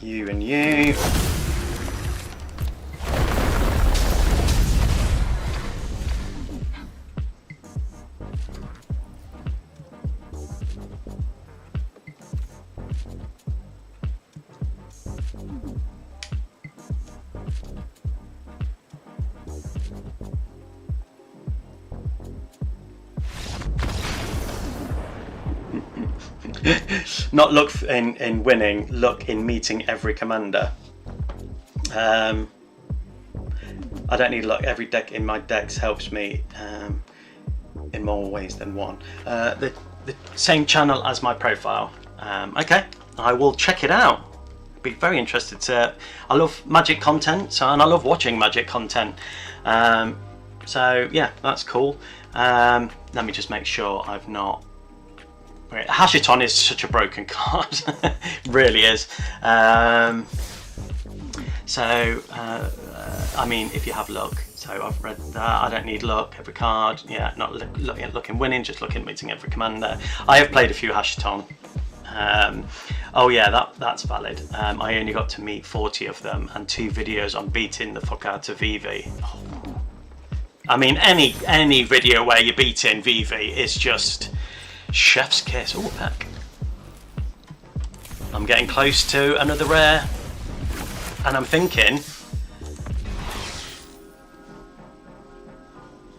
you and you. Not look in winning, look in meeting every commander. I don't need luck. Every deck in my decks helps me in more ways than one. The same channel as my profile. Okay, I will check it out. Be very interested to. I love Magic content, and I love watching Magic content. So yeah, that's cool. Let me just make sure I've not. Hashiton is such a broken card. Really is. I mean, if you have luck, so I've read that. I don't need luck. Every card, yeah, not looking winning, just looking meeting every commander. I have played a few Hashiton. Oh yeah, that's valid. I only got to meet 40 of them and 2 videos on beating the fuck out of Vivi. Oh. I mean, any video where you're beating Vivi is just chef's kiss. Oh, pack. I'm getting close to another rare, and I'm thinking,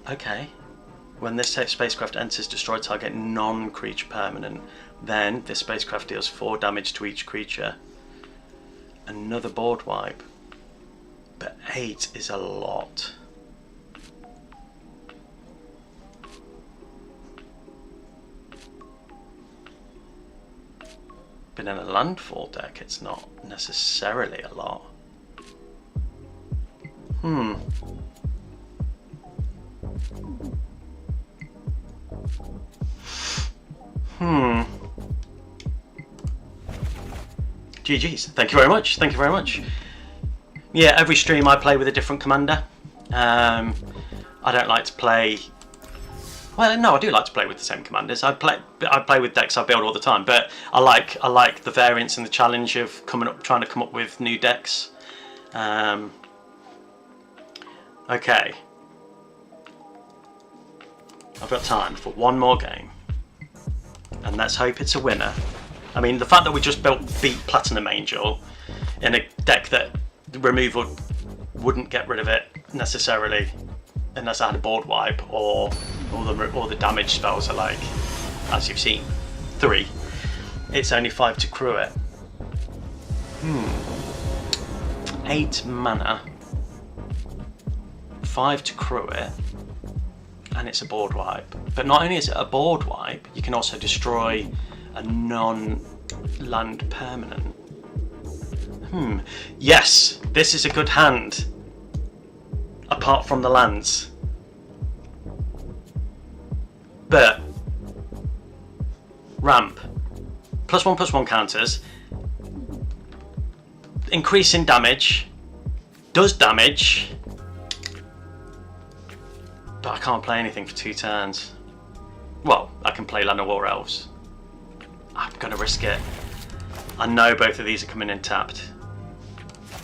okay, when this spacecraft enters, destroy target non-creature permanent. Then this spacecraft deals 4 damage to each creature. Another board wipe, but 8 is a lot. But in a landfall deck, it's not necessarily a lot. GG's. Thank you very much. Thank you very much. Yeah, every stream I play with a different commander. I don't like to play. Well, no, I do like to play with the same commanders. I play with decks I build all the time, but I like the variance and the challenge of trying to come up with new decks. Okay, I've got time for one more game, and let's hope it's a winner. I mean, the fact that we just beat Platinum Angel in a deck that removal wouldn't get rid of it necessarily, unless I had a board wipe or the damage spells are like, as you've seen, 3. It's only 5 to crew it. 8 mana, 5 to crew it, and it's a board wipe. But not only is it a board wipe, you can also destroy a non-land permanent. Yes, this is a good hand. Apart from the lands. But ramp, +1/+1 counters, increasing damage, does damage, but I can't play anything for 2 turns. Well, I can play Land of War Elves. I'm gonna risk it. I know both of these are coming in tapped.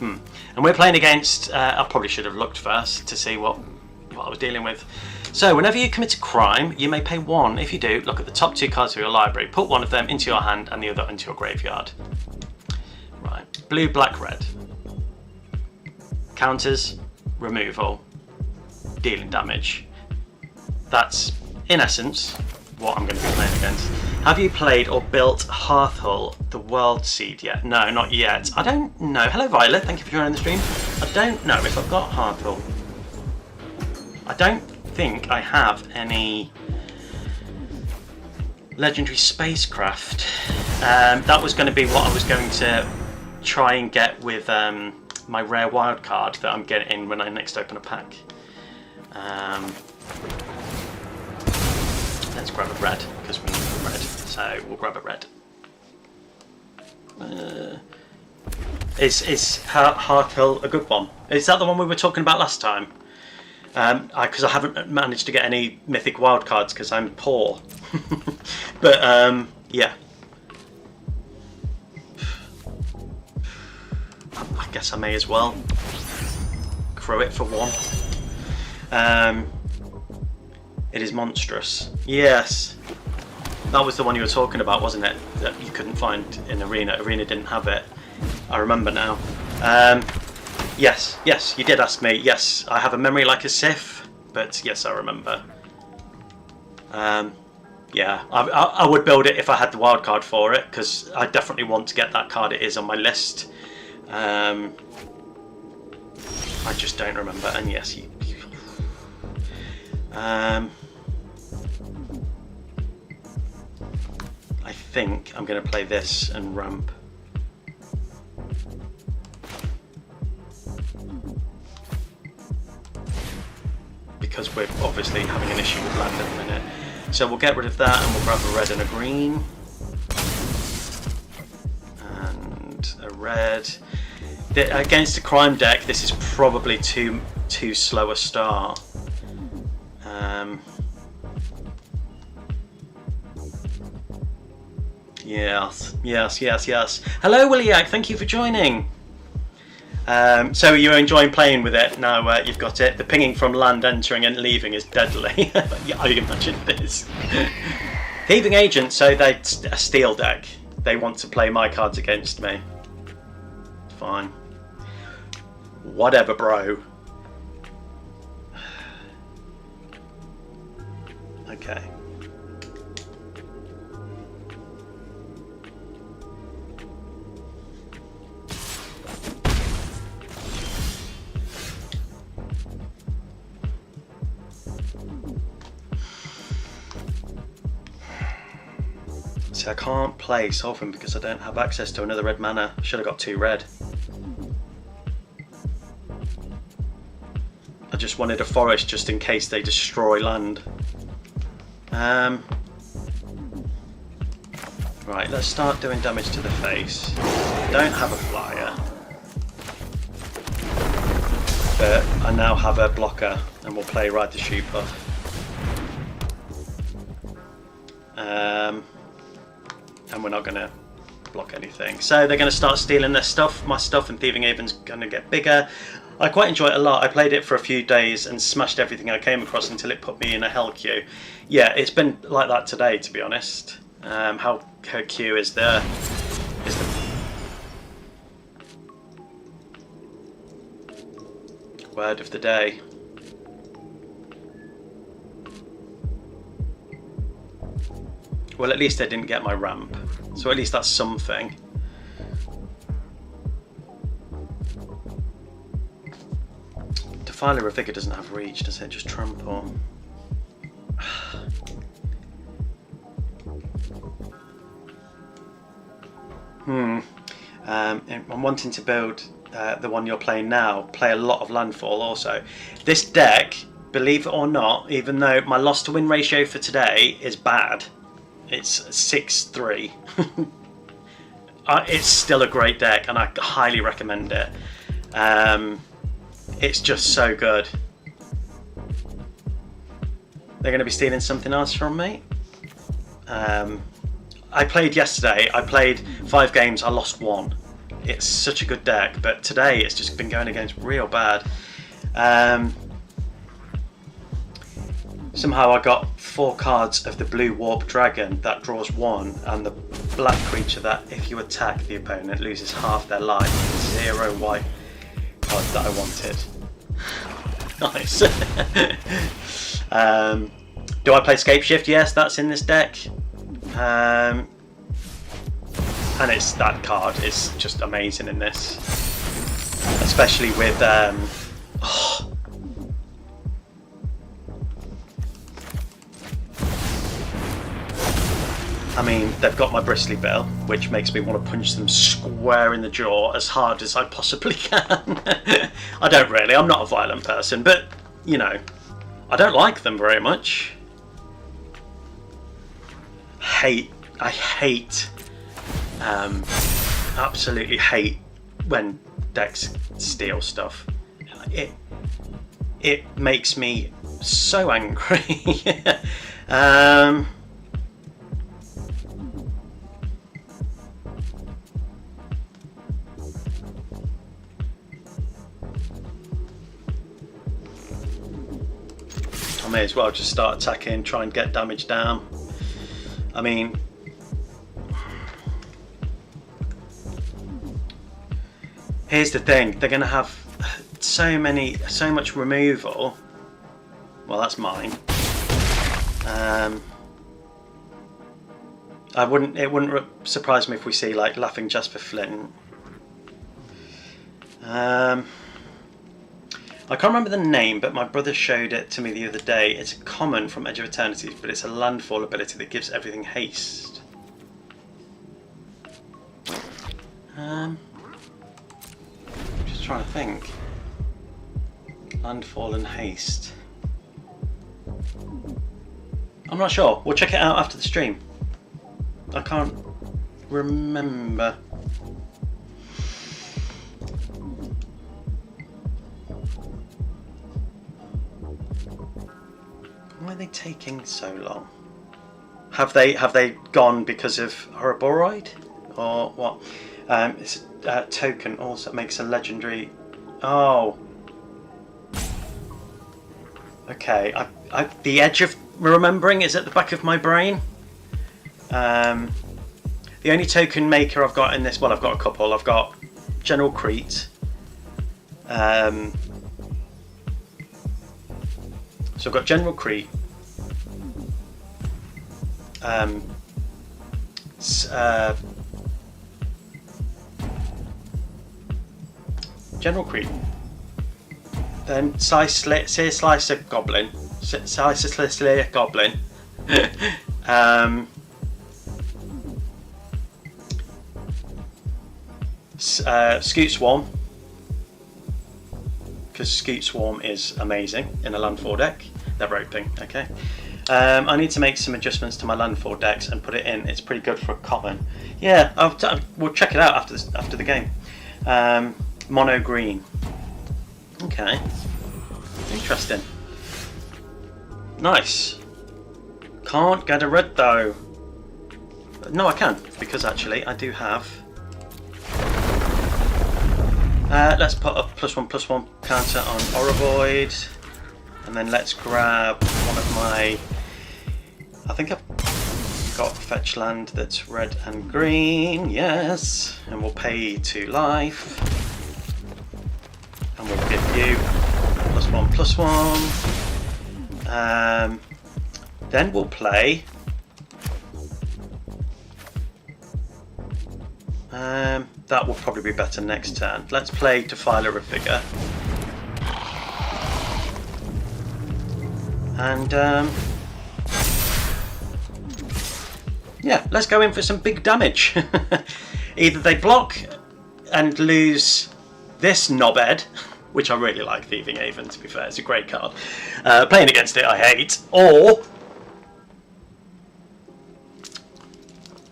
And we're playing against, I probably should have looked first to see what I was dealing with. So whenever you commit a crime, you may pay 1. If you do, look at the top 2 cards of your library, put one of them into your hand and the other into your graveyard. Right, blue, black, red. Counters, removal, dealing damage. That's, in essence, what I'm going to be playing against. Have you played or built Hearthhull, the World Seed yet? No, not yet. I don't know. Hello Violet, thank you for joining the stream. I don't know if I've got Hearthhull. I don't think I have any legendary spacecraft. That was going to be what I was going to try and get with my rare wild card that I'm getting when I next open a pack. Let's grab a red, because we need a red, so we'll grab a red. Is Hearthhull a good one? Is that the one we were talking about last time? Because I haven't managed to get any mythic wildcards because I'm poor. But yeah. I guess I may as well crew it for 1. It is monstrous. Yes. That was the one you were talking about, wasn't it? That you couldn't find in Arena. Arena didn't have it. I remember now. Yes, you did ask me. Yes, I have a memory like a Sith, but yes, I remember. Yeah, I would build it if I had the wild card for it, because I definitely want to get that card. It is on my list. I just don't remember. And yes, I think I'm going to play this and ramp. Because we're obviously having an issue with land at the minute. So we'll get rid of that and we'll grab a red and a green. And a red. Against a crime deck, this is probably too slow a start. Yes. Hello, Williak. Thank you for joining. So you're enjoying playing with it now. You've got it. The pinging from land entering and leaving is deadly. Yeah, I imagine this. Thieving Agent, so they're a steel deck. They want to play my cards against me. Fine. Whatever, bro. Okay. See, I can't play Sovereign because I don't have access to another red mana. Should have got 2 red. I just wanted a forest just in case they destroy land. Right, let's start doing damage to the face. Don't have a flyer. But I now have a blocker and we'll play Ride the Shoopuf. And we're not going to block anything. So they're going to start stealing their stuff. My stuff, and Thieving Haven's going to get bigger. I quite enjoy it a lot. I played it for a few days and smashed everything I came across until it put me in a hell queue. Yeah, it's been like that today, to be honest. Her queue is the word of the day. Well, at least I didn't get my ramp, so at least that's something. Defiler of Vigor doesn't have reach, does it? Just trample. I'm wanting to build the one you're playing now, play a lot of landfall also. This deck, believe it or not, even though my loss to win ratio for today is bad, it's 6-3. It's still a great deck and I highly recommend it. It's just so good. They're going to be stealing something else from me. I played yesterday, I played 5 games, I lost 1. It's such a good deck, but today it's just been going against real bad. Somehow I got 4 cards of the blue warp dragon that draws 1, and the black creature that if you attack the opponent loses half their life. 0 white cards that I wanted. Nice. Do I play Scapeshift? Yes, that's in this deck. And that card is just amazing in this, especially with I mean, they've got my Bristly Bill, which makes me want to punch them square in the jaw as hard as I possibly can. I don't really, I'm not a violent person, but, you know, I don't like them very much. I hate, absolutely hate when decks steal stuff. It makes me so angry. I may as well just start attacking, try and get damage down. I mean, here's the thing, they're going to have so much removal. Well, that's mine. It wouldn't surprise me if we see like Laughing Jasper Flint. I can't remember the name, but my brother showed it to me the other day. It's a common from Edge of Eternity, but it's a landfall ability that gives everything haste. Just trying to think. Landfall and haste. I'm not sure. We'll check it out after the stream. I can't remember. Why are they taking so long? Have they gone because of Horriboroid or what? token also makes a legendary. Oh. Okay. The edge of remembering is at the back of my brain. The only token maker I've got in this, well, I've got a couple. I've got General Crete. So I've got General Crete. General Crete. Then Slicer Goblin. Slicer Goblin. Scoot Swarm, because Scoot Swarm is amazing in a landfall deck. They're roping, okay. I need to make some adjustments to my landfall decks and put it in. It's pretty good for a common. Yeah, we'll check it out after the game. Mono green. Okay, interesting. Nice. Can't get a red though. No, I can, because actually I do have. Let's put a +1/+1 counter on Orovoid, and then let's grab one of my. I think I've got fetch land that's red and green. Yes, and we'll pay 2 life, and we'll give you +1/+1. Then we'll play. That will probably be better next turn. Let's play Defiler of Vigor. And yeah, let's go in for some big damage. Either they block and lose this knobhead, which I really like, Thieving Haven, to be fair, it's a great card. Playing against it I hate, or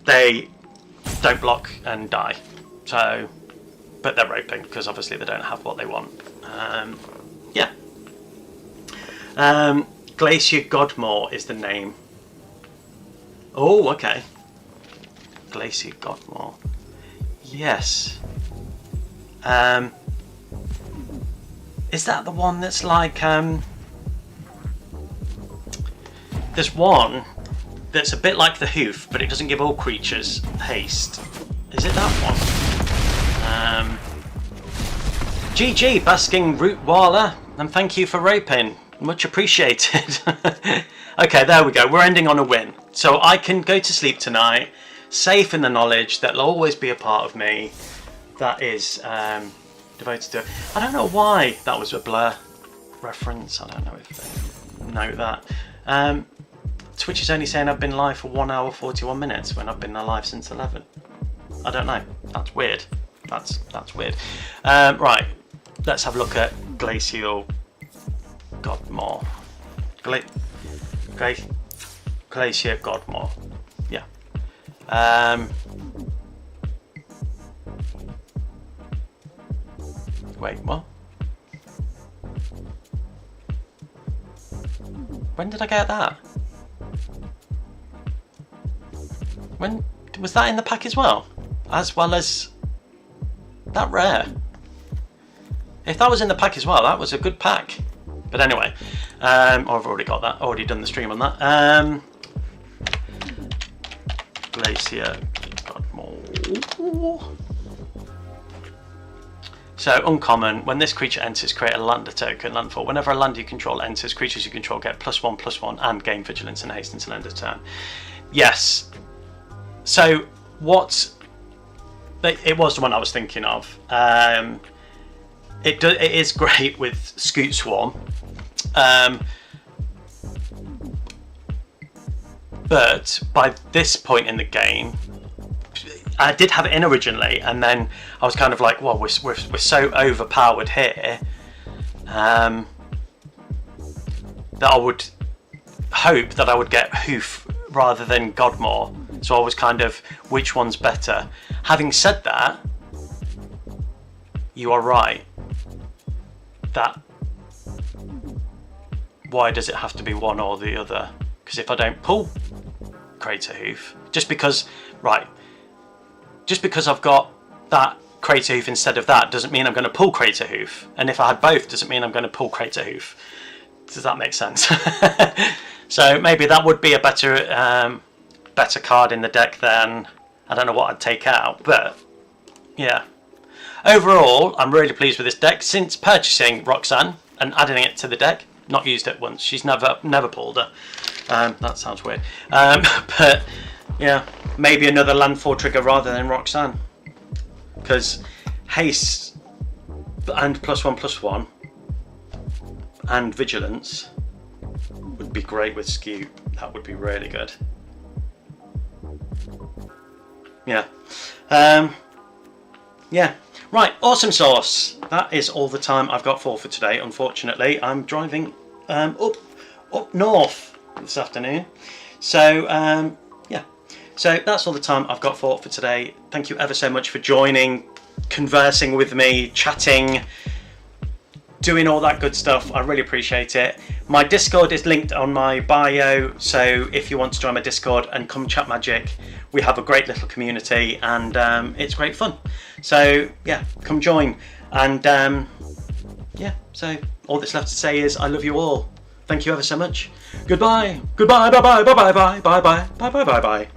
they don't block and die. So, but they're roping because obviously they don't have what they want. Yeah. Glacier Godmore is the name. Oh, okay. Glacier Godmore. Yes. Is that the one that's like there's one that's a bit like the Hoof, but it doesn't give all creatures haste. Is it that one? GG, Basking Root Wala, and thank you for roping. Much appreciated. Okay, there we go. We're ending on a win. So I can go to sleep tonight, safe in the knowledge that there'll always be a part of me that is devoted to it. I don't know why that was a Blur reference. I don't know if they know that. Twitch is only saying I've been live for 1 hour 41 minutes when I've been alive since 11. I don't know. That's weird. That's weird. Right. Let's have a look at Glacial Godmore. Glacier Godmore. Yeah. Wait, what? When did I get that? When was that in the pack as well? As well as that rare. If that was in the pack as well, that was a good pack. But anyway, I've already got that. Already done the stream on that. Glacier Godmore. So uncommon. When this creature enters, create a lander token. Landfall. Whenever a land you control enters, creatures you control get +1/+1 and gain vigilance and haste until end of turn. Yes. So what? It was the one I was thinking of. It is great with Scoot Swarm, but by this point in the game, I did have it in originally, and then I was kind of like, well, we're so overpowered here that I would hope that I would get Hoof rather than Godmore. So I was kind of, which one's better? Having said that, you are right. That, why does it have to be one or the other? Because if I don't pull Crater Hoof, just because I've got that Crater Hoof instead of that doesn't mean I'm going to pull Crater Hoof. And if I had both, doesn't mean I'm going to pull Crater Hoof. Does that make sense? So maybe that would be a better better card in the deck than, I don't know what I'd take out, but yeah. Overall, I'm really pleased with this deck. Since purchasing Roxanne and adding it to the deck, not used it once. She's never pulled her. That sounds weird. But yeah, maybe another landfall trigger rather than Roxanne. Because haste and +1/+1 and vigilance would be great with Scoop. That would be really good. Yeah. Yeah. Right, awesome sauce. That is all the time I've got for today. Unfortunately, I'm driving up north this afternoon. So yeah. So that's all the time I've got for today. Thank you ever so much for joining, conversing with me, chatting, doing all that good stuff. I really appreciate it. My Discord is linked on my bio, so if you want to join my Discord and come chat magic, we have a great little community, and it's great fun. So yeah, come join. And yeah, so all that's left to say is I love you all. Thank you ever so much. Goodbye. Goodbye. Bye bye. Bye bye. Bye bye. Bye bye. Bye bye. Bye bye.